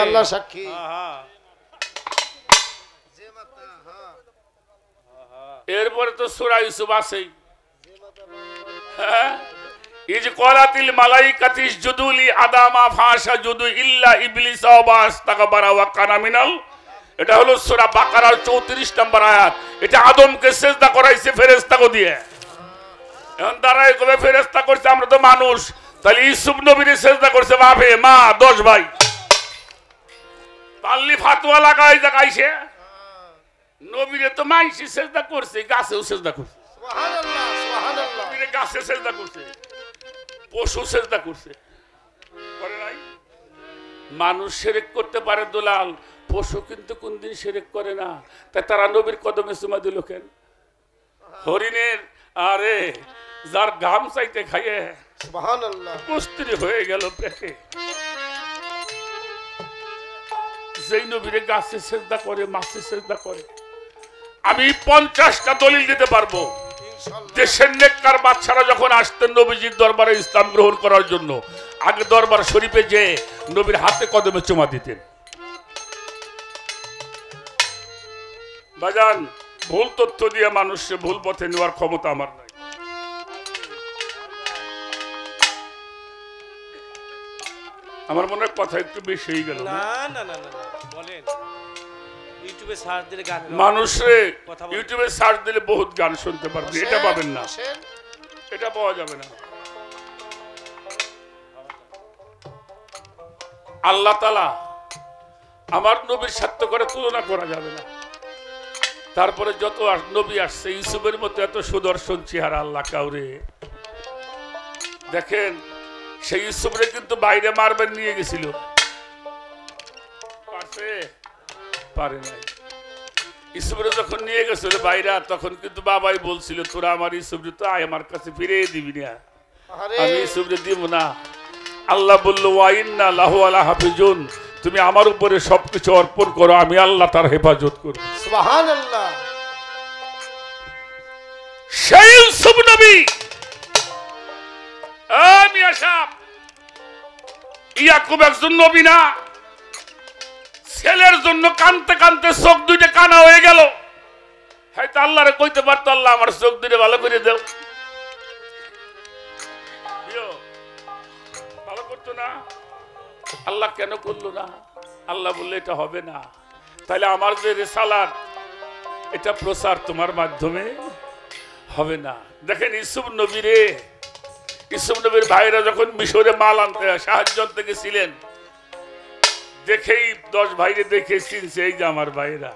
আল্লাহ সাক্ষী। এরপরে তো সূরা ইউসুফ আছেই। ইজ ক্বালাতিল মালাইকাতু ইসজুদু লি আদামা ফাসাজুদু ইল্লা ইবলিস ওয়া আস্তাকবারা ওয়া কানা মিনাল। এটা হলো সূরা বাকারার 34 নম্বর আয়াত। এটা আদমকে সিজদা করাইছে ফেরেশতাকে দিয়ে। এখন দাঁড়ায় কবে ফেরেশতা করছে, আমরা তো মানুষ। তাহলে ইউসুফ নবীরে সিজদা করছে বাপে মা 10 ভাই। পাল্লি ফাতোয়া লাগাই জাগাইছে, নবীরে তো মাইসি সিজদা করছে, গাছেও সিজদা করছে। সুবহানাল্লাহ সুবহানাল্লাহ। নবীরে গাছে সিজদা করছে, পশু সিজদা করছে, করে নাই? মানুষ শিরক করতে পারে দুলাল, পশু কিন্তু কোনদিন শিরক করে না। তাই তারা নবীর কদমে চুমা দিল কেন? হরিণের আরে যার ঘাম চাইতে খাইয়ে সুবহানাল্লাহ কুস্তি হয়ে গেল পেটে, যেই নবীরে গাছে সিজদা করে, মাছে সিজদা করে। আমি 50টা দলিল দিতে পারবো। দেশের নেককার বাদশারা যখন আসতেন নবীজির দরবারে ইসলাম গ্রহণ করার জন্য, আগে দরবার শরীফে যে নবীর হাতে কদমে চুমা দিতেন। বাজান, ভুল তথ্য দিয়ে মানুষকে ভুল পথে নেওয়ার ক্ষমতা আমার নাই। আমার মনে হয় কথা একটু বেশি হয়ে গেল। না না না না, বলেন। ইউটিউবে সার্চ দিলে গান, মানুষে ইউটিউবে সার্চ দিলে বহুত গান শুনতে পারবে, এটা পাবেন না, এটা পাওয়া যাবে না। আল্লাহ তাআলা আমার নবীর সাথে করে তুলনা করা যাবে না। তারপরে যত নবী আসছে ইউসুফের মতো এত সুদর্শন চেহারা আল্লাহ কাউরে দেখেন। সেই ইউসুফরে কিন্তু বাইরে মারবেন নিয়ে গেছিল, পারছে? পারে নাই। ইউসুফরে যখন নিয়ে গেছিল বাইরে, তখন কিন্তু বাবাই বলছিল তোরা আমার ইউসুফরে তো আয় আমার কাছে ফিরে দিবি না, আমি ইউসুফরে দিব না। আল্লাহ বলল ওয়াইন্না লাহু আলা হাফিজুন, তুমি আমার উপরে সবকিছু অর্পণ করো, আমি আল্লাহ তার হেফাজত করব। সুবহানাল্লাহ। সেই ইউসুফ নবী আমি আসাম ইয়াকুব একজন নবী না, ছেলের জন্য কানতে কানতে চোখ দুইটা কানা হয়ে গেল। হয়তো আল্লাহরে কইতে পারতো আল্লাহ আমার চোখ দুইটা ভালো করে দাও, ভালো করতো না। আল্লাহ কেন করলো না? আল্লাহ বললে এটা হবে না, তাহলে আমার যে রিসালাত এটা প্রচার তোমার মাধ্যমে হবে না। দেখেন ইউসুফ নবীরে, ইউসুফ নবীর ভাইরা যখন মিশরে মাল আনতে সাহায্য আনতে গেছিলেন, দেখেই 10 ভাইরে দেখে চিনছে এই যে আমার ভাইরা।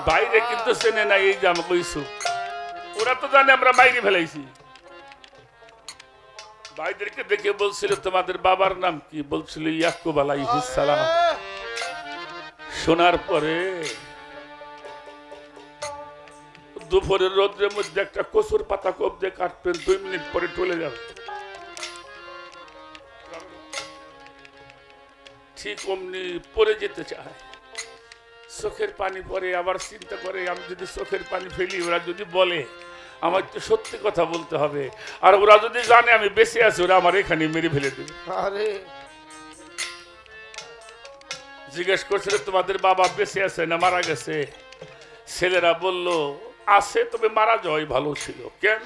বাইরে কিন্তু চেনে নাই এই যে আমাকে ইউসুফ। ওরা তো জানে আমরা মাইরে ফেলাইছি। ভাইদেরকে দেখে বলছিল তোমাদের বাবার নাম কি? বলছিল ইয়াকুব আলাইহিস সালাম। শোনার পরে দুপুরের রোদ্রের মধ্যে একটা কচুর পাতা কোপ দিয়ে কাটবেন, 2 মিনিট পরে টলে যাবে। ঠিক অমনি পড়ে যেতে চায়, চোখের পানি পরে, আবার চিন্তা করে আমি যদি চোখের পানি ফেলি ওরা যদি বলে আমার তো সত্যি কথা বলতে হবে, আর ওরা যদি জানে আমি বেঁচে আছি ওরা আমার এখানে মেরে ফেলে দেবে। জিজ্ঞেস করছিল তোমাদের বাবা বেঁচে আছে না মারা গেছে? ছেলেরা বলল আছে, তবে মারা যাওয়াই ভালো ছিল। কেন?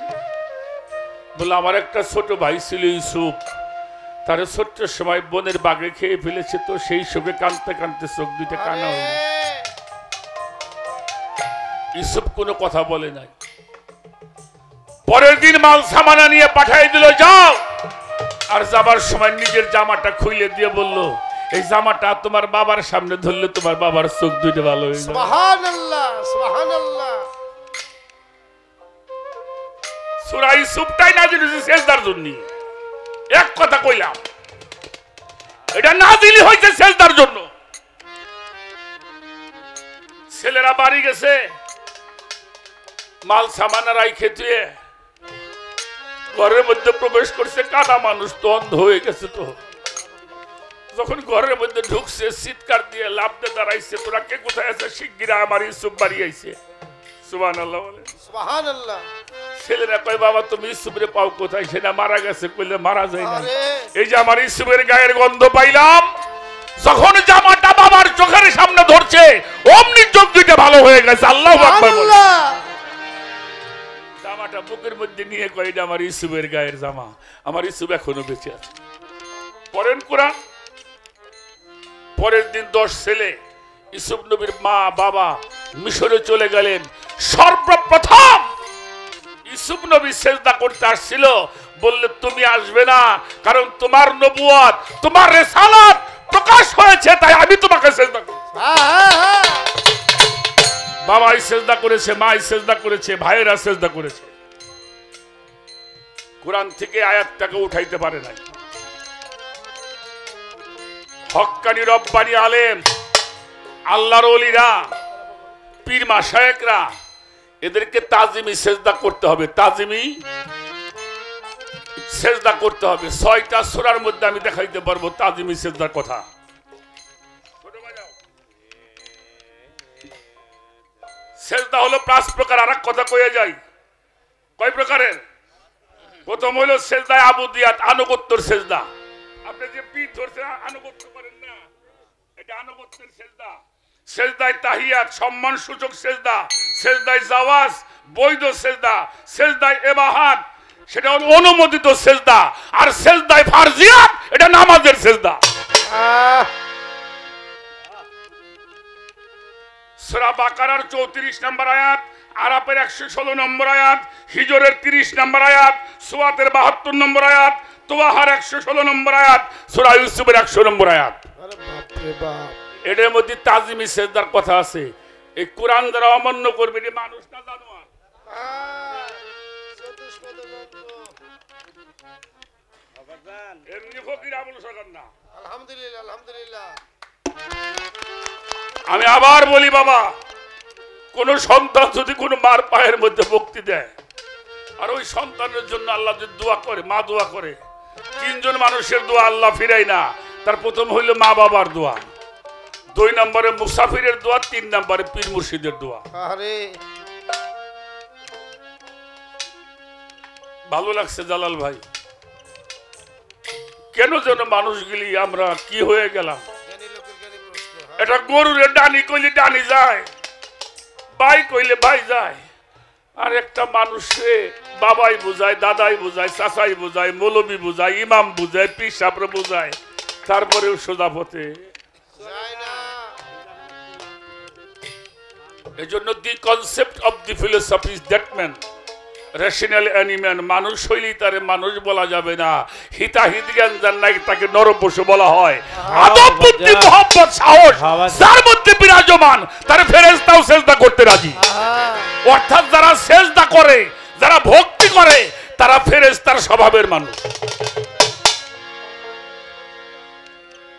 বললো আমার একটা ছোট ভাই ছিল ইউসুফ, তার ছোট্ট সময় বনের বাঘে খেয়ে ফেলেছে, তো সেই সঙ্গে কাঁদতে কাঁদতে চোখ দুইটা কানা হয়ে। ইউসুফ কোনো কথা বলে নাই। পরের দিন মাল সামানা নিয়ে পাঠিয়ে দিল, যাও। আর যাবার সময় নিজের জামাটা খুলে দিয়ে বলল এই জামাটা তোমার বাবার সামনে ধরলে তোমার বাবার চোখ দুইটা ভালো হয়ে যাবে। সুবহানাল্লাহ, সুবহানাল্লাহ। সূরা ইউসুফটাই নাযিল হয়েছে সেজদার জন্য। এক কথা কইলাম, এটা নাযিল হয়েছে সেজদার জন্য। ছেলেরা বাড়ি গেছে, মাল সামানা রাইখে দিয়ে ঘরের মধ্যে প্রবেশ করছে। কাদা মানুষ তো অন্ধ হয়ে গেছে, তো যখন ঘরের মধ্যে ঢুকছে চিৎকার দিয়ে লাফ দিয়ে দাঁড়াইছে, তোরা কে কোথায় আছে? শিগগিরা আমার ইউসুফ বাড়ি আইছে। সুবহানাল্লাহ বলে। সুবহানাল্লাহ। ছেলেরা কয় বাবা তুমি ইউসুফরে পাও কোথায়? সেটা মারা গেছে। কইলে মারা যায় না, এই যে আমার ইউসুফের গায়ের গন্ধ পাইলাম। যখন জামাটা বাবার চোখের সামনে ধরছে অমনি চোখ দুইটা ভালো হয়ে গেছে। আল্লাহু আকবার বলে। জামাটা বুকের মধ্যে নিয়ে কয় এটা আমার ইউসুফের গায়ের জামা, আমার ইউসুফ এখনো বেঁচে আছে। পড়েন কোরআন। পরের দিন 10 ছেলে ইউসুফ নবীর মা বাবা মিশরে চলে গেলেন। সর্বপ্রথম ইউসুফ নবী সেজদা করতে আসছিল, বললে তুমি আসবে না, কারণ তোমার নবুয়ত তোমার রিসালাত প্রকাশ হয়েছে, তাই আমি তোমাকে সেজদা করব। বাবাই সেজদা করেছে, মাই সেজদা করেছে, ভাইয়েরা সেজদা করেছে। কোরআন থেকে আয়াতটাকে উঠাইতে পারে নাই। হক্কানি রব্বানি আলেম, আল্লাহর ওলিরা, পীর মাশায়েখরা, এদেরকে তাজিমি সেজদা করতে হবে। তাজিমি সেজদা করতে হবে। 6টা সূরার মধ্যে আমি দেখাইতে পারবো তাজিমি সেজদার কথা। সেজদা হলো 5 প্রকার। আর এক কথা কয়ে যাই, কয় প্রকারের? প্রথম হলো সেজদায় আবুদিয়াত, আনুগত্যের সেজদা। আপনি যে পীর ধরছেন আনুগত্য করেন না, এটা আনুগত্যের সেজদা। সেজদায় তাহিয়াত, সম্মান সূচক সেজদা। সেজদায় জাওয়াজ, বৈধ সেজদা। সেজদায় ইবাহাত, সেটা অনুমোদিত সেজদা। আর সেজদায় ফারজিয়াত, এটা নামাজের সেজদা। সূরা বাকারার 34 নম্বর আয়াত, আরাফের 116 নম্বর আয়াত, হিজরের 30 নম্বর আয়াত, সুয়াতের 72 নম্বর আয়াত, তোয়াহার 116 নম্বর আয়াত, সূরা ইউসুফের 100 নম্বর আয়াত। আরে বাপ রে বাপ, এটার মধ্যে তাজিমি সেজদার কথা আছে। এই কোরআন যারা অমান্য করবে এটা মানুষ না জানোয়ার। এমনি ফকির আবুল সরকার না। আলহামদুলিল্লাহ আলহামদুলিল্লাহ। আমি আবার বলি বাবা, কোন সন্তান যদি কোনো মার পায়ের মধ্যে ভক্তি দেয় আর ওই সন্তানের জন্য আল্লাহ যদি দোয়া করে, মা দোয়া করে, তিনজন মানুষের দোয়া আল্লাহ ফিরাই না। তার প্রথম হইল মা বাবার দোয়া, 2 নম্বরে মুসাফিরের দোয়া, 3 নম্বরে পীর মুর্শিদের দোয়া। আরে ভালো লাগছে জালাল ভাই, কেন যেন মানুষগুলি আমরা কি হয়ে গেলাম। জ্ঞানী লোকের জ্ঞানী প্রশ্ন। এটা গরুরে ডানি কইলে ডানি যায়, ভাই কইলে ভাই যায়। আর একটা মানুষে বাবাই বুঝায়, দাদাই বুঝায়, চাচাই বুঝায়, মৌলবি বুঝায়, ইমাম বুঝায়, পীর সাহেবরে বুঝায়, তারপরেও সোজা পথে যায় না। এই জন্য the concept of the philosophy is that man rational animal. মানুষ হইলেই তারে মানুষ বলা যাবে না। হিতাহিত জ্ঞান যার নাই তাকে নরপশু বলা হয়। আদব বুদ্ধি মোহাম্মদ সাহস যার মধ্যে বিরাজমান তারে ফেরেশতাও সেজদা করতে রাজি। অর্থাৎ যারা সেজদা করে, যারা ভক্তি করে, তারা ফেরেশতার স্বভাবের মানুষ,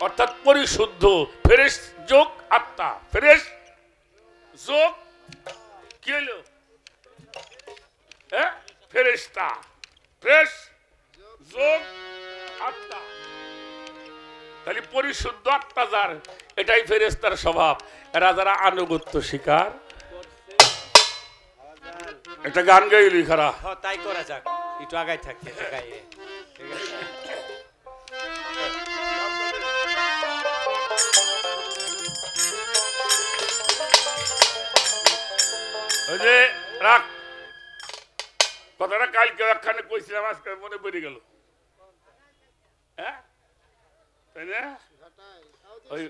অর্থাৎ পরিশুদ্ধ। ফেরেশ যোগ আত্মা, ফেরেশ যোগ কি হলো? ফেরেশতা, ফ্রেশ যোগ আত্মা, তাহলে পরিশুদ্ধ আত্মা যার, এটাই ফেরেশতার স্বভাব। এরা যারা আনুগত্য স্বীকার, একটা গান গাইলি খারা তাই করা যাক, একটু আগাই থাকতে গাইয়ে। ওই যে রাখ কথাটা কালকে একখানে কইছিলাম, আজকে মনে পড়ে গেল। হ্যাঁ তাই না? ওই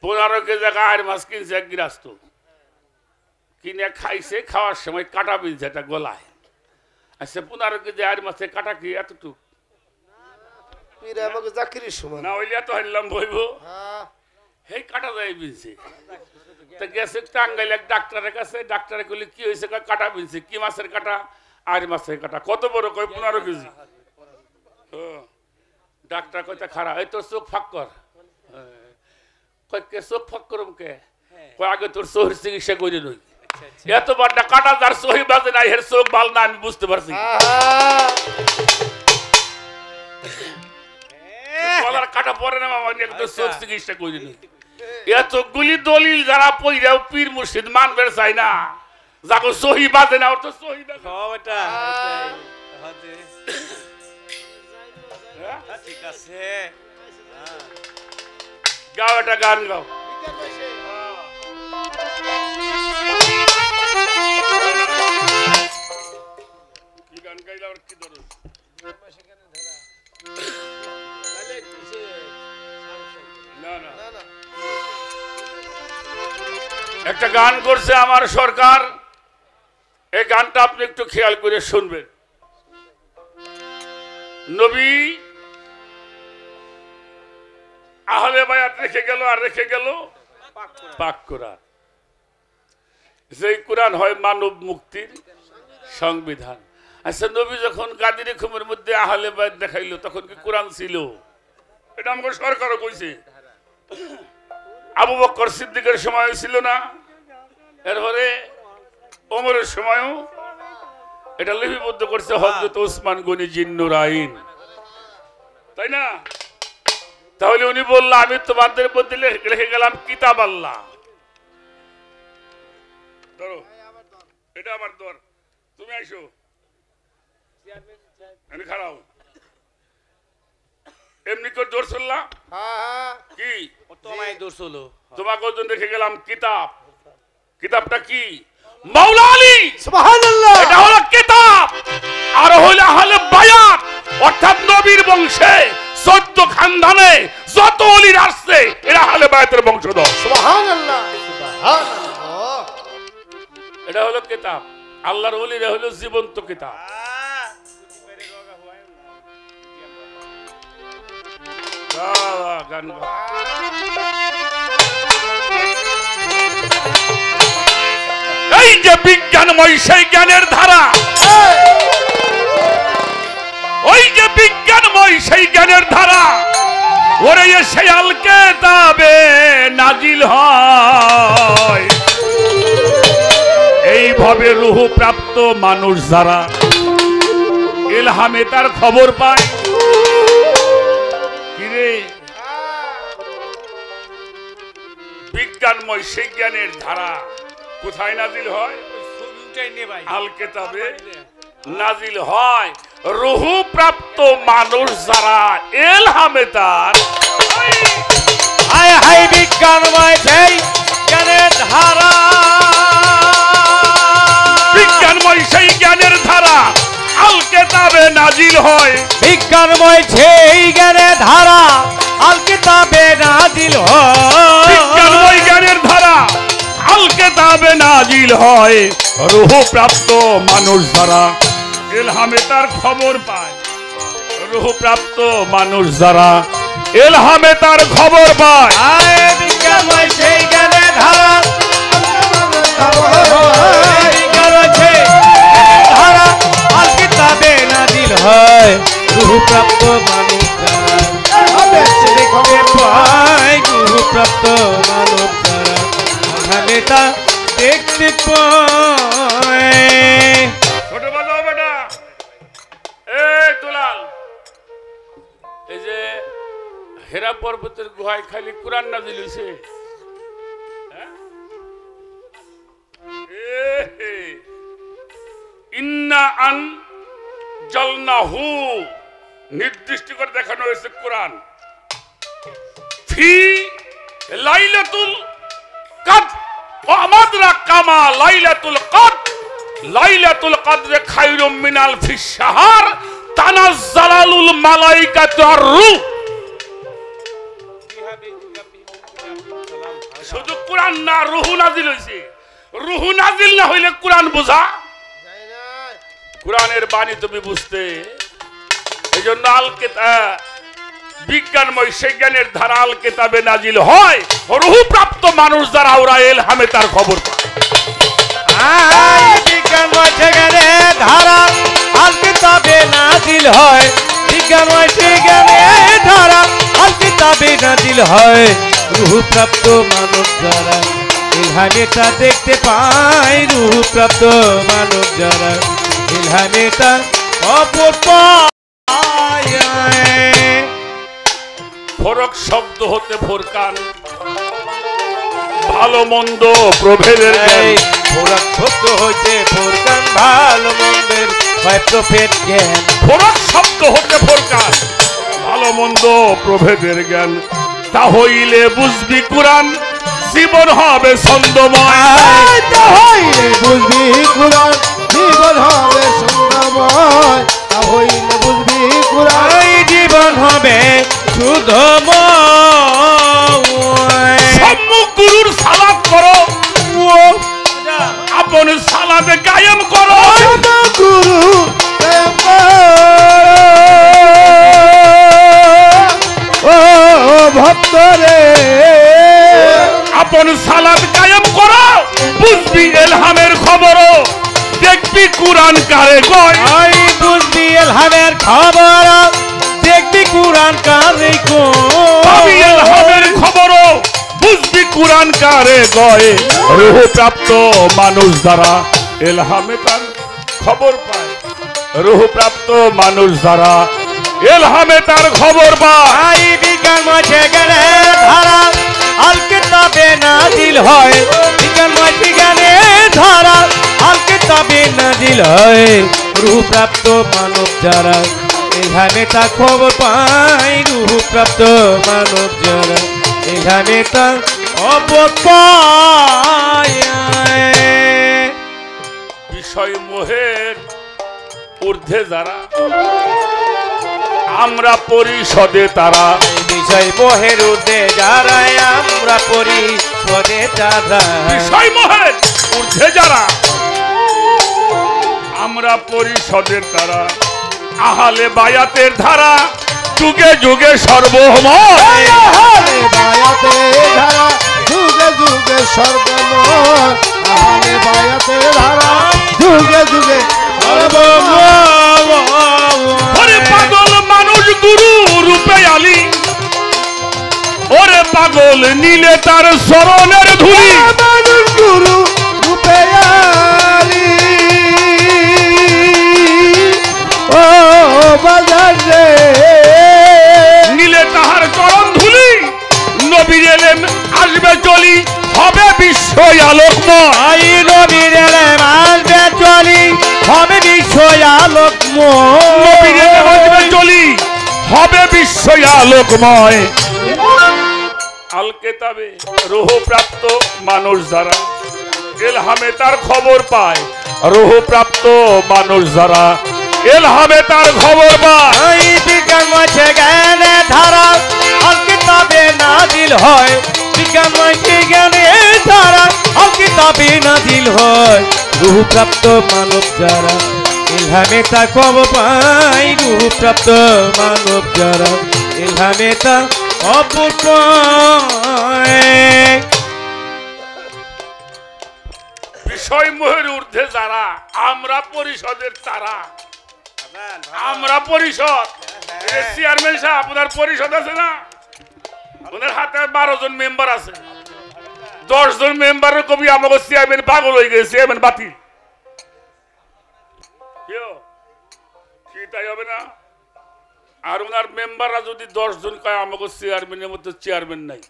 15 কেজি আর মাছ কিনছে এক গৃহস্থ, কিনে খাইছে, খাওয়ার সময় কাটা বিনছে একটা গলায়। আচ্ছা 15 কেজি আর মাছে কাটা কি এতটুক পীরে আমাকে চাকরির সময় না হইলে এত হারলাম বইব। এই কাটা যায় বিনছে, তা গেছে টাঙ্গাইল এক ডাক্তারের কাছে। ডাক্তারে কইলে কি হয়েছে? কাটা বিনছে। কি মাছের কাটা? আর মাছের কাটা। কত বড়? কই 15 কেজি। ডাক্তার কইতে খারাপ, এই তোর চোখ ফাঁক কর। কই কে চোখ ফাঁক করুম কে? কই আগে তোর চোখের চিকিৎসা করে নই। এত বড় কাটা যার সহি বাজে নাই, এর চোখ ভালো না, আমি বুঝতে পারছি। গলার কাটা পরে না মামা, একটু চোখ চিকিৎসা করে নই। এতগুলি দলিল যারা পইরাও পীর মুর্শিদ মানবে চাই না, যাকে সহি বাজে না, ওর তো সহি বাজে। ঠিক আছে, গাও একটা গান গাও। কি গান গাইলে আর কি ধরো? না না, একটা গান করছে আমার সরকার, এই গানটা আপনি একটু খেয়াল করে শুনবেন। নবী আহলে বায়াত রেখে গেল, আর রেখে গেল পাক কোরআন। যেই কোরআন হয় মানব মুক্তির সংবিধান। আচ্ছা নবী যখন গাদির খুমের মধ্যে আহলে বায়াত দেখাইলো, তখন কি কোরআন ছিল? এটা আমাকে সরকারও কইছে। আবু বকর সিদ্দিকের সময় ছিল না, এরপরে ওমরের সময়ও এটা লিপিবদ্ধ করছে হযরত ওসমান গনি জিন্নুরাইন, তাই না? তাহলে উনি বলল, আমি তোমাদের মধ্যে লিখে গেলাম কিতাব আল্লাহ। ধরো এটা আমার দর, তুমি আইসো, আমি খারাপ এমনি করে দৌড় চললাম কি? তোমায় দোষ হলো। তোমাকে ওজন রেখে গেলাম কিতাব। কিতাবটা কি? মাওলা আলী। সুবহানাল্লাহ। এটা হলো কিতাব। আর হলো আহলে বায়াত, অর্থাৎ নবীর বংশে 14 খানদানে যত ওলি আসছে এরা আহলে বায়াতের বংশধর। সুবহানাল্লাহ সুবহানাল্লাহ। এটা হলো কিতাব। আল্লাহর ওলিরা হলো জীবন্ত কিতাব। গান এই যে বিজ্ঞানময় সেই জ্ঞানের ধারা, ওই যে বিজ্ঞানময় সেই জ্ঞানের ধারা, ওরে এসে আল কিতাবে নাজিল হয়। এইভাবে রূহ প্রাপ্ত মানুষ যারা ইলহামে তার খবর পায়। কিরে বিজ্ঞানময় সেই জ্ঞানের ধারা কোথায় নাজিল হয়? আল কিতাবে নাজিল হয়। রূহ প্রাপ্ত মানুষ যারা ইলহামে তার হায় হায় বিজ্ঞানময় সেই জ্ঞানের ধারা, বিজ্ঞানময় সেই জ্ঞানের ধারা আল কিতাবে নাজিল হয়। বিজ্ঞানময় সেই জ্ঞানের ধারা আল কিতাবে নাজিল হয়। বিজ্ঞানময় জ্ঞানের ধারা আল কিতাবে নাজিল হয়। রূহ প্রাপ্ত মানুষ যারা ইলহামে তার খবর পায়। রূহ প্রাপ্ত মানুষ যারা ইলহামে তার খবর পায়। বিজ্ঞানময় সেই জ্ঞানের ধারা ধারা আল কিতাবে নাজিল হয়। রূহ প্রাপ্ত মানুষ যারা দেখতে পায়, রূহ প্রাপ্ত মানুষ যারা ইলহামে তা দেখতে পায়। ছোট বাজাও বেটা, এই দুলাল, এই যে হেরা পর্বতের গুহায় খালি কোরআন নাজিল হইছে। ইন্না আনজালনাহু নির্দিষ্ট করে দেখানো হয়েছে কোরআন। ফি লাইলাতুল কদর ওয়া মাদরা কামা লাইলাতুল কদর, লাইলাতুল কদর খায়রুম মিন আলফি শাহর তানাজ্জালুল মালাইকাতু আর রূহ। শুধু কোরআন না, রূহ নাজিল হইছে। রূহ নাজিল না হইলে কোরআন বোঝা যায় না। কোরআনের বাণী তুমি বুঝতে, এই জন্য আল কিতাব বিজ্ঞানময় সেই জ্ঞানের ধারা আল কিতাবে নাজিল হয়। রূহ প্রাপ্ত মানুষ যারা ওরা ইলহামে তার খবর পায়। বিজ্ঞানময় সেই জ্ঞানের ধারা আল কিতাবে নাজিল হয়। বিজ্ঞানময় সেই জ্ঞানের ধারা আল কিতাবে নাজিল হয়। রূহ প্রাপ্ত মানুষ যারা ইলহামে তা দেখতে পায়। রূহ প্রাপ্ত মানুষ যারা ইলহামে তা খবর পায়। ফরক শব্দ হতে ফোরকান, ভালো মন্দ প্রভেদের জ্ঞান। ফরক শব্দ হইতে ফোরকান, ভালো মন্দের হয় প্রভেদ জ্ঞান। ফরক শব্দ হতে ফোরকান, ভালো মন্দ প্রভেদের জ্ঞান। তা হইলে বুঝবি কোরআন, জীবন হবে ছন্দময়। তা হইলে বুঝবি কোরআন, জীবন হবে ছন্দময়। তা হইলে বুঝবি কোরআন, জীবন হবে শুদ্ধময়। সম্মুখ গুরুর সালাত করো, আপন সালাতে কায়েম করো। গুরু ও ভক্ত রে, আপন সালাত কায়েম করো, বুঝবি ইলহামের খবরও, দেখবি কোরআন কারে কয়। বুঝবি ইলহামের খবর, দেখবি কোরআন কারে পাবি ইলহামের খবরও, বুঝবি কোরআন কারে কয়। রূহ প্রাপ্ত মানুষ যারা ইলহামে তার খবর পায়। রূহ প্রাপ্ত মানুষ যারা ইলহামে তার খবর পায়। বিজ্ঞানময় জ্ঞানের ধারা আল কিতাবে নাজিল হয়। বিজ্ঞানময় জ্ঞানের ধারা আল কিতাবে নাজিল হয়। রূহ প্রাপ্ত মানব যারা ইলহামে তা খবর পায়। রূহ প্রাপ্ত মানব যারা ইলহামে তা খবর পায়। বিষয় মোহের ঊর্ধ্বে যারা, আমরা পরিষদে তারা। বিষয় মোহের ঊর্ধ্বে যারা, আমরা পরিষদে যারা। বিষয় মোহের ঊর্ধ্বে যারা, আমরা পরিষদের তারা। আহালে বায়াতের ধারা যুগে যুগে সর্বময় বায়াতে ধারা যুগে যুগে সর্বময় আহলে বায়াতে ধারা যুগে যুগে ওরে পাগল মানুষ গুরু রূপে আলী ওরে পাগল নীলে তার শরণের ধুলি মানুষ গুরু রূপে আলী ও বাজার রে নীলে তাহার চরণ ধুলি নবীর এলেম আসবে চলি হবে বিশ্ব আলোকময় আই নবীর এলেম আসবে চলি হবে বিশ্ব আলোকময় নবীর এলেম আসবে চলি হবে বিশ্ব আলোকময় আল কেতাবে রূহ প্রাপ্ত মানুষ যারা এলহামে তার খবর পায় রূহ প্রাপ্ত মানুষ যারা এলহামে তার খবর পায় এই বিজ্ঞান মাঝে জ্ঞানে ধারা আল কিতাবে নাজিল হয় বিজ্ঞান মাঝে জ্ঞানে ধারা আল কিতাবে নাজিল হয় রূহ প্রাপ্ত মানব যারা ইলহামে তা খবর পায় রূহ প্রাপ্ত মানব যারা ইলহামে তা খবর পায় বিষয় মোহের ঊর্ধ্বে যারা আমরা পরিষদের তারা আমরা পরিষদ চেয়ারম্যান সাহেব আপনার পরিষদ আছে না ওনার হাতে 12 জন মেম্বার আছে 10 জন মেম্বারের কবি আমাকে চেয়ারম্যান পাগল হয়ে গেছে চেয়ারম্যান বাতিল কি তাই হবে না আর ওনার মেম্বাররা যদি 10 জন কয় আমাকে চেয়ারম্যানের মধ্যে চেয়ারম্যান নাই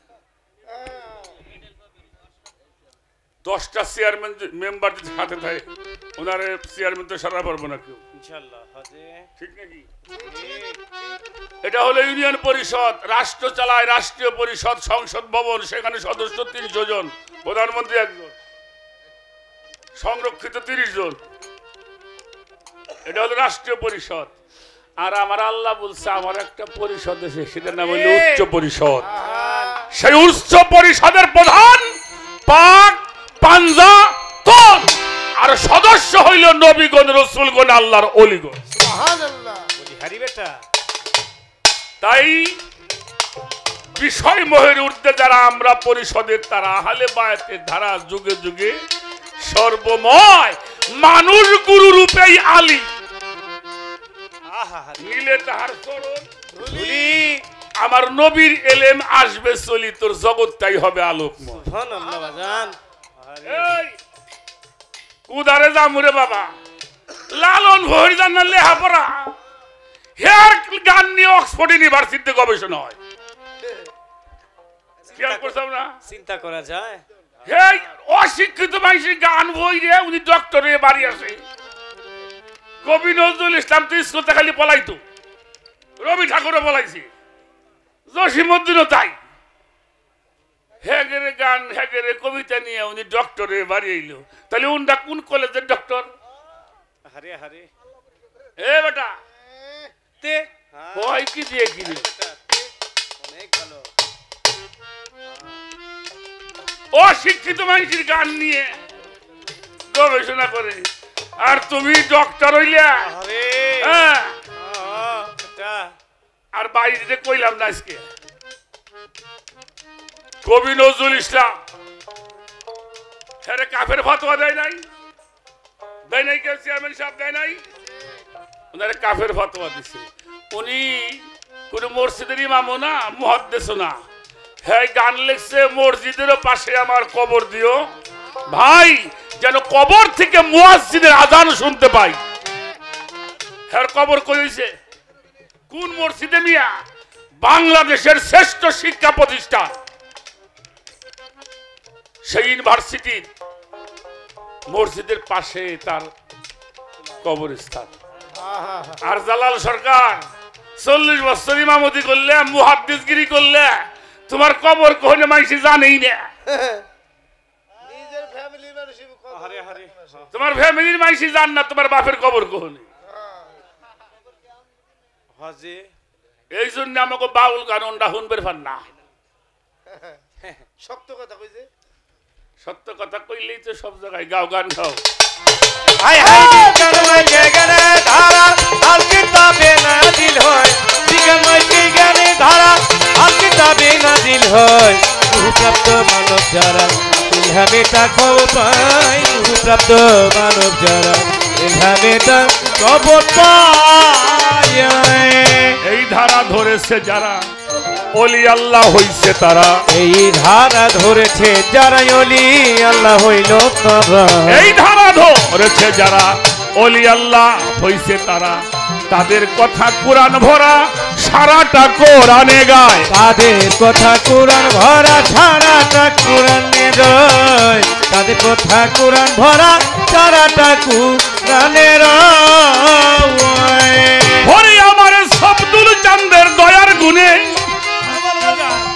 10টা চেয়ারম্যান মেম্বার যদি সাথে থাকে ওনার চেয়ারম্যান তো সারা পারবো না কেউ ইনশাআল্লাহ হাজে ঠিক নাকি এটা হলো ইউনিয়ন পরিষদ রাষ্ট্র চালায় রাষ্ট্রীয় পরিষদ সংসদ ভবন সেখানে সদস্য 300 জন প্রধানমন্ত্রী একজন সংরক্ষিত 30 জন এটা হলো রাষ্ট্রীয় পরিষদ আর আমার আল্লাহ বলছে আমার একটা পরিষদ আছে সেটার নাম হলো উচ্চ পরিষদ সেই উচ্চ পরিষদের প্রধান পাক পাঞ্জা তন আর সদস্য হইল নবীগণ রাসূলগণ আল্লাহর ওলিগণ সুবহানাল্লাহ বলি হারি বেটা তাই বিষয় মোহের ঊর্ধ্বে যারা আমরা পরিষদের তারা আহলে বায়াতের ধারা যুগে যুগে সর্বময় মানুষ গুরু রূপেই আলী আহা নীলে তাহার চরণ ধুলি আমার নবীর এলেম আসবে চলি তোর জগৎটাই হবে আলোকময় সুবহানাল্লাহ বাজান এই কুদারে জামুরে বাবা লালন ভরি জানার লেখাপড়া হেয়ার গান নিয়ে অক্সফোর্ড ইউনিভার্সিটিতে গবেষণা হয় খেয়াল করছাম না চিন্তা করা যায় হে অশিক্ষিত মানুষের গান বই রে উনি ডক্টরে বাড়ি আসে কবি নজরুল ইসলাম তো স্কুল থেকে খালি পলাইতো রবি ঠাকুরও পলাইছে জসিমউদ্দিনও তাই হেগেরে গান হেগেরে কবিতা নিয়ে উনি ডক্টরে বাড়ি এলো তাহলে উনটা কোন কলেজের ডক্টর হারে হারে এ বেটা তে ভয় কি দিয়ে কিনে অনেক ভালো অশিক্ষিত মানুষের গান নিয়ে গবেষণা করে আর তুমি ডক্টর হইলা আরে হ্যাঁ এটা আর বাইরে কইলাম না আজকে কবি নজরুল ইসলাম হ্যাঁ কাফের ফতোয়া দেয় নাই কেউ চেয়ারম্যান সাহেব দেয় নাই ওনারা কাফের ফতোয়া দিছে উনি কোন মসজিদের ইমামও না মুহাদ্দিসও না হ্যাঁ গান লিখছে মসজিদের পাশে আমার কবর দিও ভাই যেন কবর থেকে মুয়াজ্জিনের আজান শুনতে পাই হ্যাঁ কবর কইছে কোন মসজিদে মিয়া বাংলাদেশের শ্রেষ্ঠ শিক্ষা প্রতিষ্ঠান সেই ইউনিভার্সিটির মসজিদের পাশে তার কবরস্থান আর জালাল সরকার 40 বছর ইমামতি করলে মুহাদ্দিসগিরি করলে তোমার কবর কোনে মাইসি জানেই না নিজের ফ্যামিলির মানুষই হারে হারে তোমার ফ্যামিলির মাইসি জান না তোমার বাপের কবর কোনে হাজে এই জন্য আমাকে বাউল গান ওন্ডা শুনবের ফান না শক্ত কথা কইছে সত্য কথা কইলেই তো সব জায়গায় গাও গান গাও হাই হাই বিজ্ঞান মাঝে জ্ঞানে ধারা আল কিতাবে নাজিল হয় বিজ্ঞান মাঝে কিতাবে নাজিল হয় রূহপ্রাপ্ত মানব যারা এভাবে তা খবর পায় রূহপ্রাপ্ত মানব যারা এভাবে তা খবর পায় এই ধারা ধরেছে যারা ওলি আল্লাহ হইছে তারা এই ধারা ধরেছে যারা ওলি আল্লাহ হইল তারা এই ধারা ধরেছে যারা ওলি আল্লাহ হইছে তারা তাদের কথা কোরআন ভরা সারাটা কোরআনে গায় তাদের কথা কোরআন ভরা সারাটা কোরআনে গায় তাদের কথা কোরআন ভরা সারাটা কোরআনে গায় ভরে আমার আব্দুল চান্দের দয়ার গুণে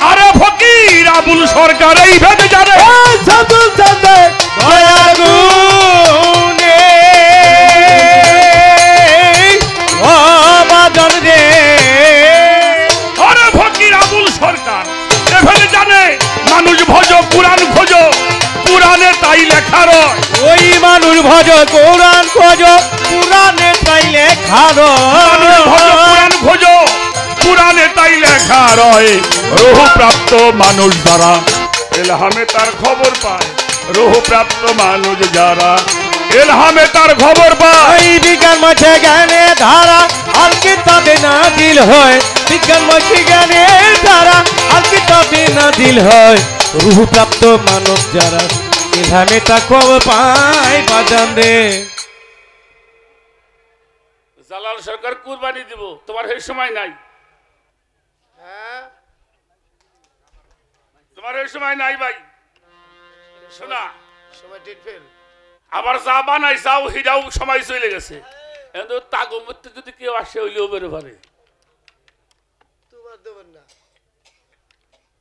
আরে ফকির আবুল সরকার এই ভেবে জানে আব্দুল চান্দের দয়ার গুণে ও বাজন রে আরে ফকির আবুল সরকার এ ভেবে জানে মানুষ ভজ কোরআন খোঁজ কোরআনে তাই লেখা রয় ওই মানুষ ভজ কোরআন খোঁজ কোরআনে তাই লেখা কোরআন খোঁজ কোরআনে তাই লেখা রয় রূহ প্রাপ্ত মানুষ যারা এলহামে তার খবর পায় রূহ প্রাপ্ত মানুষ যারা এলহামে তার খবর পায় এই বিজ্ঞান মাঝে জ্ঞানে ধারা আল কিতাবে নাজিল হয় বিজ্ঞান মাঝে জ্ঞানে ধারা আল কিতাবে নাজিল হয় রূহ প্রাপ্ত মানব যারা এলহামে তা খবর পায় বাজান রে জালাল সরকার কুরবানি দিব তোমার এই সময় নাই হ্যাঁ তোমার এই সময় নাই ভাই শোনা সময় ডেট ফেল আবার যা বানাই যাও হিরাও সময় চলে গেছে কিন্তু তাগো মধ্যে যদি কেউ আসে হইলেও বেরো পারে তোমার দেবেন না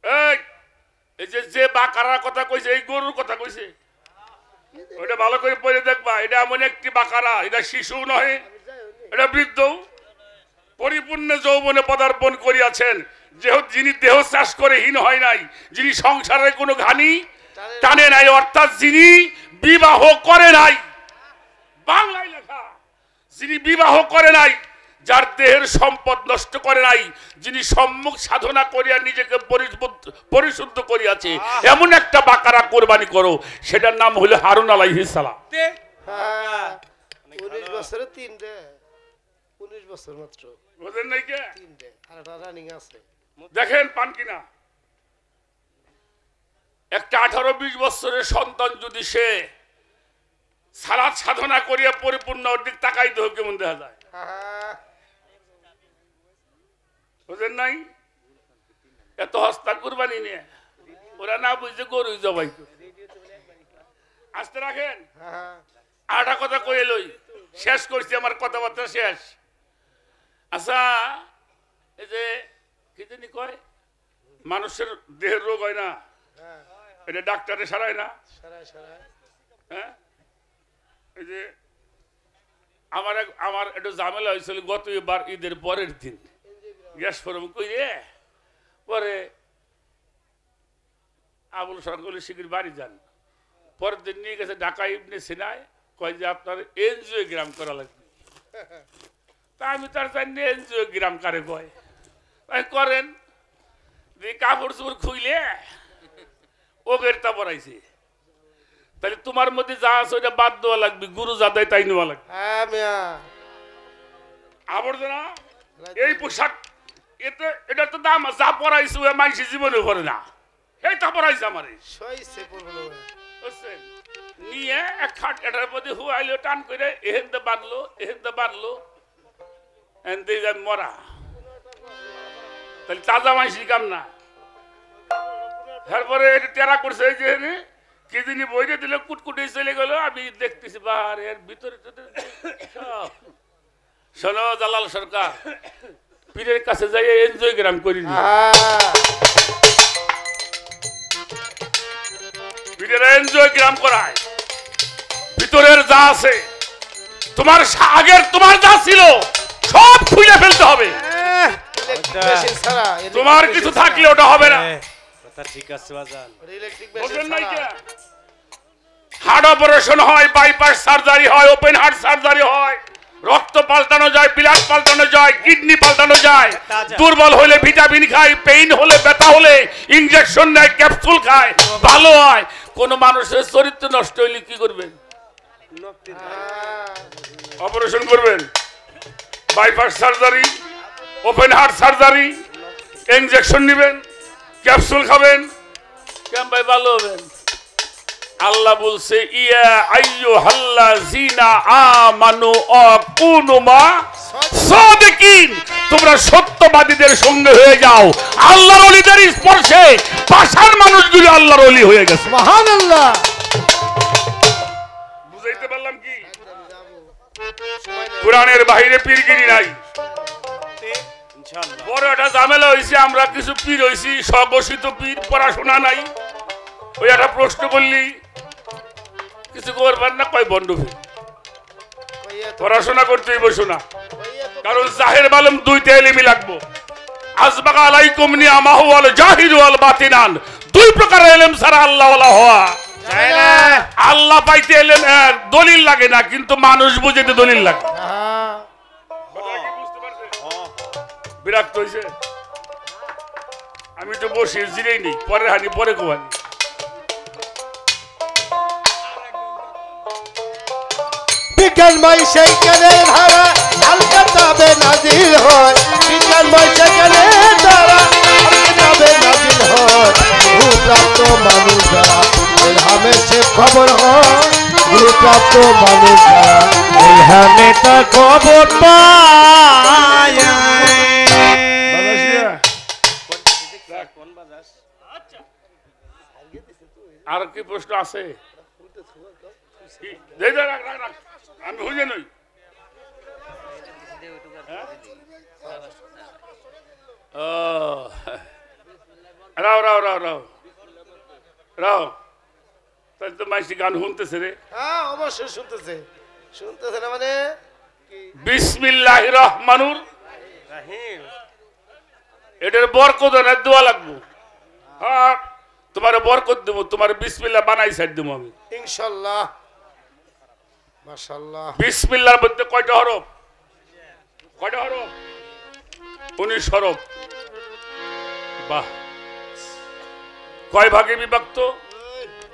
এই এই যে বাকারার কথা কইছে এই গরুর কথা কইছে ওটা ভালো করে পড়ে দেখবা এটা এমন একটি বাকারা এটা শিশু নয় এটা বৃদ্ধ পরিপূর্ণ যৌবনে পদার্পণ করিয়াছেন যেহেতু যিনি দেহ চাষ করে হীন হয় নাই যিনি সংসারের কোনো ঘানি টানে নাই অর্থাৎ যিনি বিবাহ করে নাই বাংলায় লেখা যিনি বিবাহ করে নাই যার দেহের সম্পদ নষ্ট করে নাই যিনি সম্মুখ সাধনা করিয়া নিজেকে পরিশুদ্ধ করিয়াছে এমন একটা বাকারা কোরবানি করো সেটার নাম হলো হারুন আলাইহিস সালাম 19 বছরে 3টে 19 বছর মাত্র বুঝেন নাই কে 3টে আর একটা রানিং আছে দেখেন পান কিনা একটা 18-20 বছরের সন্তান যদি সে সালাত সাধনা করিয়া পরিপূর্ণ দিক তাকাইতে হোক কেমন দেখা যায় বুঝেন নাই এত হস্তা কুরবানি নিয়ে ওরা না বুঝছে গরু জবাই আসতে রাখেন আটা কথা কয়ে লই শেষ করছি আমার কথাবার্তা শেষ আচ্ছা এই যে কি জানি কয় মানুষের দেহের রোগ হয় না এটা ডাক্তারে সারায় না হ্যাঁ এই যে আমার একটু ঝামেলা হয়েছিল গত এবার ঈদের পরের দিন গ্যাস ফরম কইরে পরে আবুল সরকার শিগগির বাড়ি যান পরের দিন নিয়ে গেছে ঢাকা ইবনে সিনায় কয় যে আপনার এনজিওগ্রাম করা লাগবে তা আমি তার জানি এনজিওগ্রাম কারে কয় তাই করেন কাপড় চোপড় খুইলে ওগের তা পড়াইছে তাহলে তোমার মধ্যে যা আছে ওইটা বাদ দেওয়া লাগবে গুরু যা দেয় তাই নেওয়া লাগবে আবর্জনা এই পোশাক এতে এটা তো দাম যা পড়াইছে ওই মানুষের জীবনে করে না এই তা পড়াইছে আমারে বুঝছেন নিয়ে এক খাট এটার মধ্যে হুয়াইলো টান করে এহেনতে বাঁধলো এনতে যায় মরা তাহলে তাজা মানুষের কাম না তারপরে এটা টেরা করছে এই যে কি যিনি বইটা দিলে কুটকুটে চলে গেল আমি দেখতেছি বাহার এর ভিতরে শোনো জালাল সরকার পীরের কাছে যাই এনজয়গ্রাম করি পীরের এনজয়গ্রাম করায় ভিতরের যা আছে তোমার আগের তোমার যা ছিল সব খুলে ফেলতে হবে তোমার কিছু থাকলে ওটা হবে না ঠিক আছে বাজান হার্ট অপারেশন হয় বাইপাস সার্জারি হয় ওপেন হার্ট সার্জারি হয় রক্ত রক্ত পাল্টানো যায়, ব্লাড পাল্টানো যায়, কিডনি পাল্টানো যায়, দুর্বল হলে ভিটামিন খায়, পেইন হলে ব্যথা হলে ইনজেকশন নেয়, ক্যাপসুল খায়, ভালো হয়। কোন মানুষের চরিত্র নষ্ট হইলে কি করবেন? অপারেশন করবেন, bypass surgery, open heart surgery, injection নেবেন, ক্যাপসুল খাবেন, কেমন ভাই ভালো হবেন? আল্লাহ বলছে ইয়া আইয়ুহাল্লাযিনা আমানু আকুনু মা সাদিকিন, তোমরা সত্যবাদীদের সঙ্গে হয়ে যাও। আল্লাহর ওলিদের স্পর্শে পাষাণ মানুষগুলো আল্লাহর ওলি হয়ে গেছে। সুবহানাল্লাহ। বুঝাইতে পারলাম কি? কোরআনের বাইরে পীরগিরি নাই। বড় একটা ঝামেলা হয়েছে, আমরা কিছু পীর হয়েছি, স্বঘোষিত পীর, পড়াশোনা নাই। ওই একটা প্রশ্ন করলি কিছু করবার না, কয় বন্ড পীর। পড়াশোনা করতেই বসো না, কারণ জাহের মালুম দুইটা এলিমি লাগবো। আসবাকা আলাইকুম নিআমাহু ওয়াল জাহিরু ওয়াল বাতিনান, দুই প্রকার ইলম ছাড়া আল্লাহ ওয়ালা হওয়া যায় না। আল্লাহ পাইতে এলেন দলিল লাগে না, কিন্তু মানুষ বুঝিতে দলিল লাগে। বিরক্ত হইছে, আমি তো বসে জিরেই নেই, পরে হানি পরে কোয়ানি। বিজ্ঞানময় সেই জ্ঞানের ধারা আল কিতাবে নাজিল হয়, বিজ্ঞানময় সেই জ্ঞানের ধারা আল কিতাবে নাজিল হয়। গুরুপ্রাপ্ত মানুষ যারা ইলহামে সে খবর হয়, গুরুপ্রাপ্ত মানুষ যারা ইলহামে তার খবর পায়। আর কি প্রশ্ন আছে? আমি বুঝে নই। রাও রাও রাও রাও রাও, তাহলে তো মাইসি গান শুনতেছে রে। হ্যাঁ অবশ্যই শুনতেছে, শুনতেছে না মানে বিসমিল্লাহির রহমানুর রহিম, এটার বরকত না দোয়া লাগবো। হ্যাঁ তোমার বরকত দেবো, তোমার বিসমিল্লাহ বানাই সাইড দেবো আমি ইনশাআল্লাহ। মাশাআল্লাহ। বিসমিল্লাহর মধ্যে কয়টা হরফ? কয়টা হরফ? 19 হরফ। বাহ। কয় ভাগে বিভক্ত?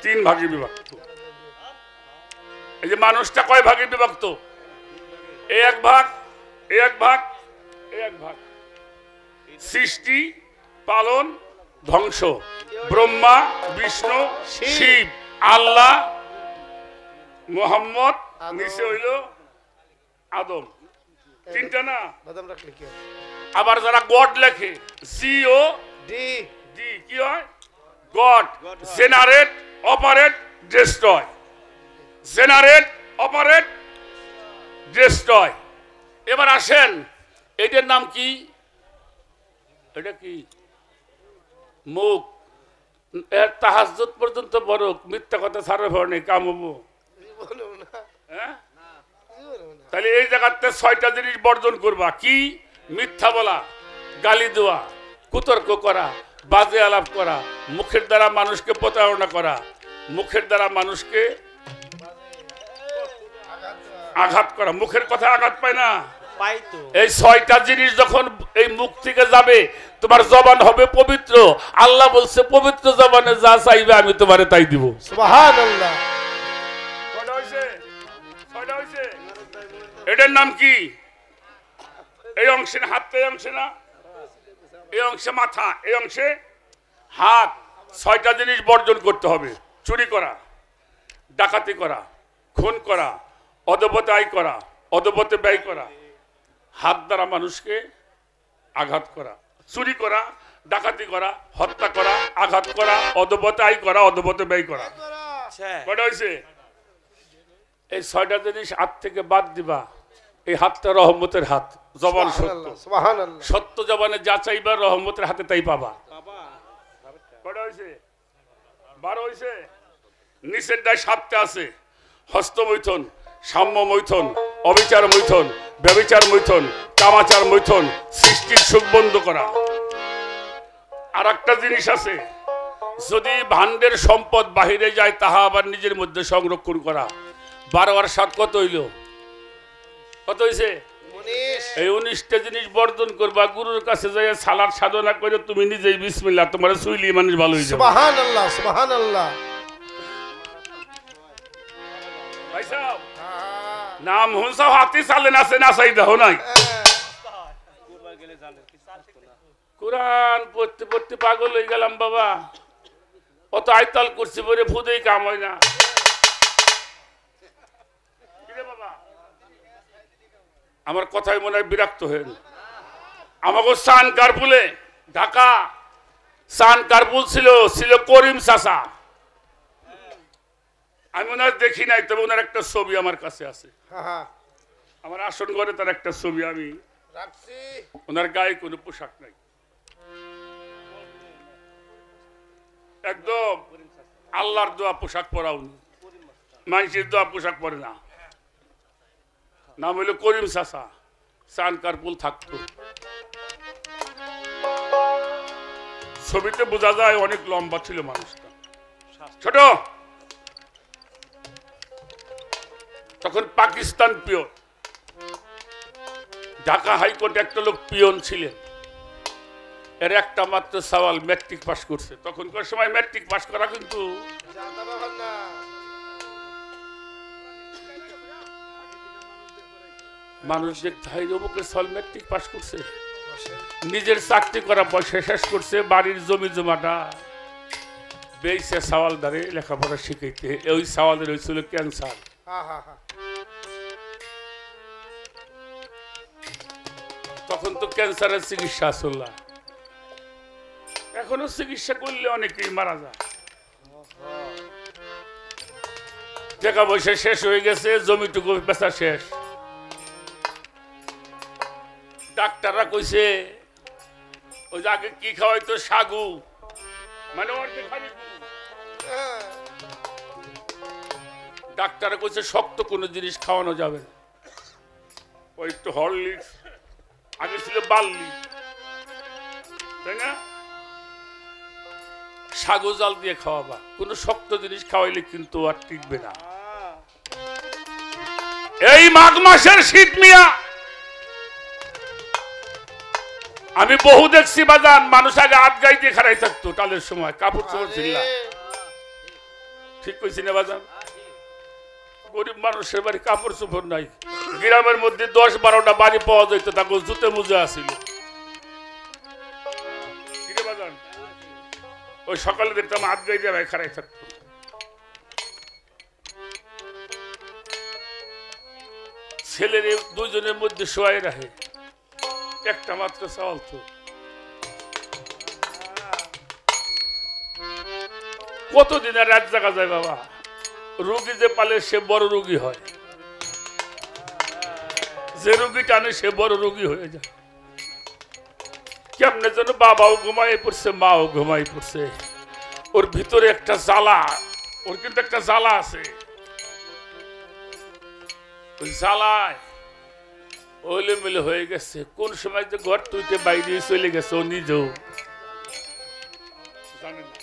3 ভাগে বিভক্ত। এই যে মানুষটা কয় ভাগে বিভক্ত? এই এক ভাগ, এই এক ভাগ, এই এক ভাগ। সৃষ্টি, পালন, ধ্বংস। ব্রহ্মা, বিষ্ণু, শিব, আল্লাহ, মোহাম্মদ, নিচে হইল আদম। তিনটা না? বাদাম রাখলে কি হয়? আবার যারা গড লেখে জিও ডি ডি, কি হয়? God. Generate, operate, destroy. Generate, operate, destroy. এবার আসেন, এটার নাম কি? এটা কি? মুখ। এর তাহাজ্জুদ পর্যন্ত বড় মিথ্যা কথা ছাড়া ভর নেই, কামবো। হ্যাঁ, তাহলে এই জায়গাতে 6টা জিনিস বর্জন করবা। কি? মিথ্যা বলা, গালি দেওয়া, কুতর্ক করা, বাজে আলাপ করা, মুখের দ্বারা মানুষকে প্রতারণা করা, মুখের দ্বারা মানুষকে আঘাত করা। মুখের কথা আঘাত পায় না? এই 6টা জিনিস যখন এই মুখ থেকে যাবে, তোমার জবান হবে পবিত্র। আল্লাহ বলছে পবিত্র জবানে যা চাইবে আমি তোমারে তাই দিব। সুবহানাল্লাহ। কয়টা হইছে? 6টা হইছে। এটার নাম কি? এই অংশে হাত, এই অংশে না, এই অংশে মাথা, এই অংশে হাত। 6টা জিনিস বর্জন করতে হবে। চুরি করা, ডাকাতি করা, খুন করা, অদপতে আয় করা, অদপতে ব্যয় করা, হাত দ্বারা মানুষকে আঘাত করা, চুরি করা, ডাকাতি করা, হত্যা করা, আঘাত করা, অদপতে আয় করা, অদপতে ব্যয় করা। কয়টা হয়েছে? এই 6টা জিনিস হাত থেকে বাদ দিবা। এই হাতটা রহমতের হাত, জবান সত্য। সুবহানাল্লাহ। সত্য জবানে যা চাইবা রহমতের হাতে তাই পাবা। কয়টা হয়েছে? 12 হয়েছে। নিচের দায় 7টা আছে। হস্ত মৈথন, সাম্য মৈথন, অবিচার মৈথন, ব্যভিচার মৈথন, কামাচার মৈথন, সৃষ্টির সুখ বন্ধ করা। আর একটা জিনিস আছে, যদি ভান্ডের সম্পদ বাহিরে যায় তাহা আবার নিজের মধ্যে সংরক্ষণ করা। 12 আর 7 কত হইল? কত হয়েছে? এই 19টা জিনিস বর্জন করবা, গুরুর কাছে যাই সালাত সাধনা করে তুমি নিজেই বিসমিল্লাহ তোমার সুইলি মানুষ ভালো হয়ে যাবে। সুবহানাল্লাহ সুবহানাল্লাহ। ভাই সাহেব নাম হুনসা হাতি চালে নাচে নাচাই দাও নাই। কোরআন পড়তে পড়তে পাগল হয়ে গেলাম বাবা, অত আইতাল করছি বলে ফুদেই কাম হয় না। আমার কথাই মনে হয় বিরক্ত হয়েন। আমাকে সান কারপুলে ঢাকা সান কারপুল ছিল করিম চাচা, আমি ওনার দেখি নাই, তবে ওনার একটা ছবি আমার কাছে আছে। আমার আসন ঘরে তার একটা ছবি আমি রাখছি। ওনার গায়ে কোনো পোশাক নাই, একদম আল্লাহর দোয়া পোশাক পরা, উনি মানুষের দোয়া পোশাক পরে না। নাম হইল করিম চাচা, সান কারপুল থাকতো। ছবিতে বোঝা যায় অনেক লম্বা ছিল মানুষটা, ছোট। তখন পাকিস্তান পিয়ন, ঢাকা হাইকোর্টে একটা লোক পিয়ন ছিলেন, এর একটা মাত্র সওয়াল ম্যাট্রিক পাস করছে। তখনকার সময় ম্যাট্রিক পাস করা কিন্তু মানুষ দেখতে হয় অমুকের সওয়াল ম্যাট্রিক পাস করছে, নিজের চাকরি করা পয়সা শেষ করছে, বাড়ির জমি জমাটা বেইছে সওয়াল ধরে লেখাপড়া শিখাইতে। ওই সওয়ালের হয়েছিল ক্যান্সার। তখন তো ক্যান্সারের চিকিৎসা চলল, এখনো চিকিৎসা করলে অনেকেই মারা যায়। টাকা পয়সা শেষ হয়ে গেছে, জমিটুকু বেচা শেষ। ডাক্তাররা কইছে ওই যে আগে কি খাওয়াইতো সাগু, মানে ডাক্তার কইছে শক্ত কোনো জিনিস খাওয়ানো যাবে না, ওই একটু হরলিক্স, আগে ছিল বার্লি, তাই না, সাগু জাল দিয়ে খাওয়াবা, কোনো শক্ত জিনিস খাওয়াইলে কিন্তু আর টিকবে না। এই মাঘ মাসের শীত মিয়া আমি বহু দেখছি বাজান, মানুষ আগে হাত গাই দিয়ে খারাই থাকতো টালের সময়, কাপড় চোপড় ছিল না। ঠিক কইছি না বাজান? গরিব মানুষের বাড়ি কাপড় চোপড় নাই, গ্রামের মধ্যে 10-12টা বাড়ি পাওয়া যেত, তাকে জুতে মুজে আসিল। বাজান ওই সকালে দেখতাম হাত গাই দিয়ে খারাই থাকতো। ছেলের দুইজনের মধ্যে শোয়াই রাখে, একটা মাত্র চাওয়াল তো। কতদিন আর রাত জাগা যায় বাবা, রোগী যে পালে সে বড় রোগী হয়, যে রোগী টানে সে বড় রোগী হয়ে যায়। কেমনে যেন বাবাও ঘুমাই পড়ছে, মাও ঘুমাই পড়ছে, ওর ভিতরে একটা জ্বালা, ওর কিন্তু একটা জ্বালা আছে, ওই জ্বালায় ওলে মিলে হয়ে গেছে। কোন সময় যে ঘর তুইতে বাইরে চলে গেছে ও নিজেও জানে না।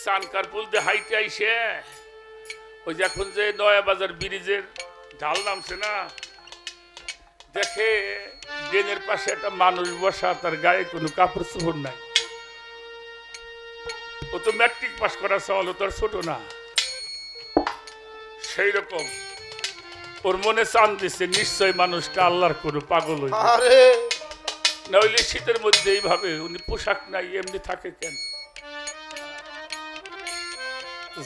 সানকারপুল দিয়ে হাইটে আইসে ওই যে এখন যে নয়া বাজার ব্রিজের ঢাল নামছে না, দেখে ড্রেনের পাশে একটা মানুষ বসা, তার গায়ে কোনো কাপড় চোপড় নাই। ও তো ম্যাট্রিক পাস করা চাওয়াল, ও তো আর ছোট না। সেই রকম ওর মনে চান দিচ্ছে নিশ্চয় মানুষটা আল্লাহর কোনো পাগল হইবে, নইলে শীতের মধ্যে এইভাবে উনি পোশাক নাই এমনি থাকে কেন?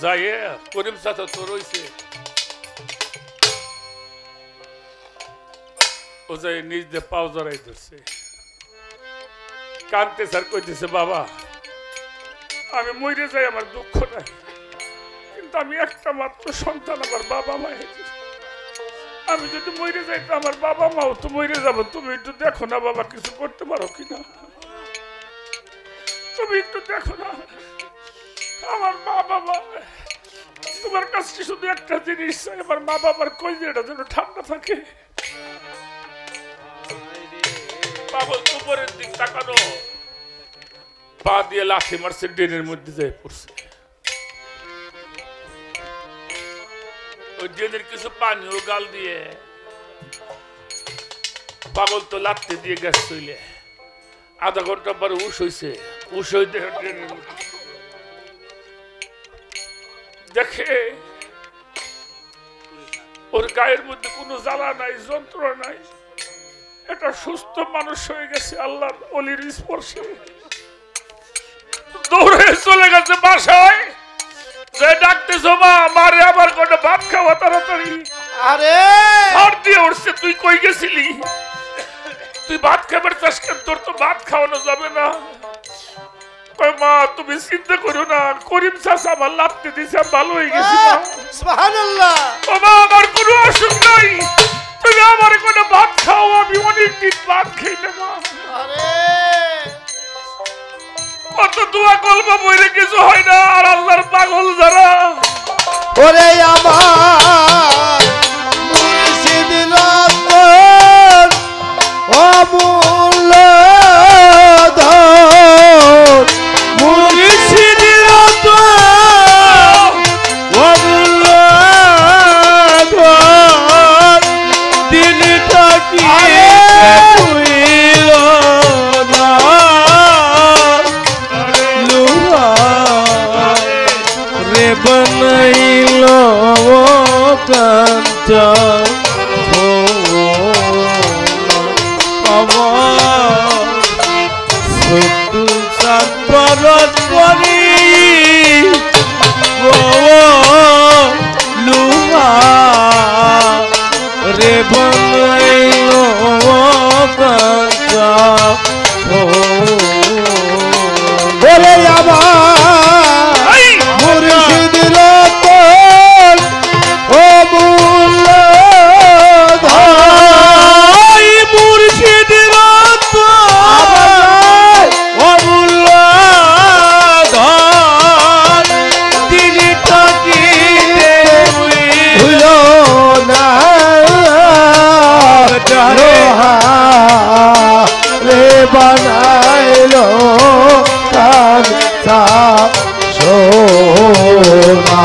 যাই করিম চাচা তো রয়েছে, ও যাই নিজ দিয়ে পাও জড়াই ধরছে, কানতে স্যার কইতেছে বাবা আমি মরে যাই, আমার দুঃখ নাই, কিন্তু আমি একটা মাত্র সন্তান, আমার বাবা মায়ের, আমি যদি মরে যাই তো আমার বাবা মাও তো মরে যাবো। তুমি একটু দেখো না বাবা, কিছু করতে পারো কিনা, তুমি একটু দেখো না আমার মা বাবা। তোমার কাছে শুধু একটা জিনিস চাই, আমার মা বাবার কলিজাটা যেন ঠান্ডা থাকে। পাগল উপরের দিক তাকানো, পা দিয়ে লাঠি মারছে, ড্রেনের মধ্যে যাই পড়ছে। ওই ড্রেনের কিছু পানিও গাল দিয়ে পাগল তো লাত্তি দিয়ে গ্যাস চলে আধা ঘন্টা পরে উস হইছে উস হইতে দেখে ওর গায়ের মধ্যে কোনো জ্বালা নাই যন্ত্রণা নাই এটা সুস্থ মানুষ হয়ে গেছে আল্লাহর ওলির স্পর্শে দৌড়ে চলে গেছে বাসায় যে ডাকতেছো মা মারে আবার কোনো ভাত খাওয়া তাড়াতাড়ি আরে আর দিয়ে উঠছে তুই কই গেছিলি তুই ভাত খাবার চাস কেন তোর তো ভাত খাওয়ানো যাবে না মা তুমি চিন্তা করো না করিম চাষা আমার লাভতে দিছে ভালো হয়ে গেছি সুবহানাল্লাহ ও মা আমার কোনো অসুখ নাই তুমি আমার কোনো ভাত খাও আমি অনেকদিন ভাত খাই না মা আরে কত দোয়া কলমা বইলে কিছু হয় না আর আল্লাহর পাগল যারা ওরে আমার মুর্শিদ রতন অমূল্য ধন মুর্শিদ রতন অমূল্য ধন দিলটা কি হইল না লুহা রে বনাইল কাঞ্চা আমার সত্য সাতরত করি লুহা রে বনাইল কাঞ্চা বলে আমার মুর্শিদ রতন অমূল্য ধন মুর্শিদ রতন অমূল্য ধন দিলটা কি হইল না রে বানাইলো কাঞ্চা সোনা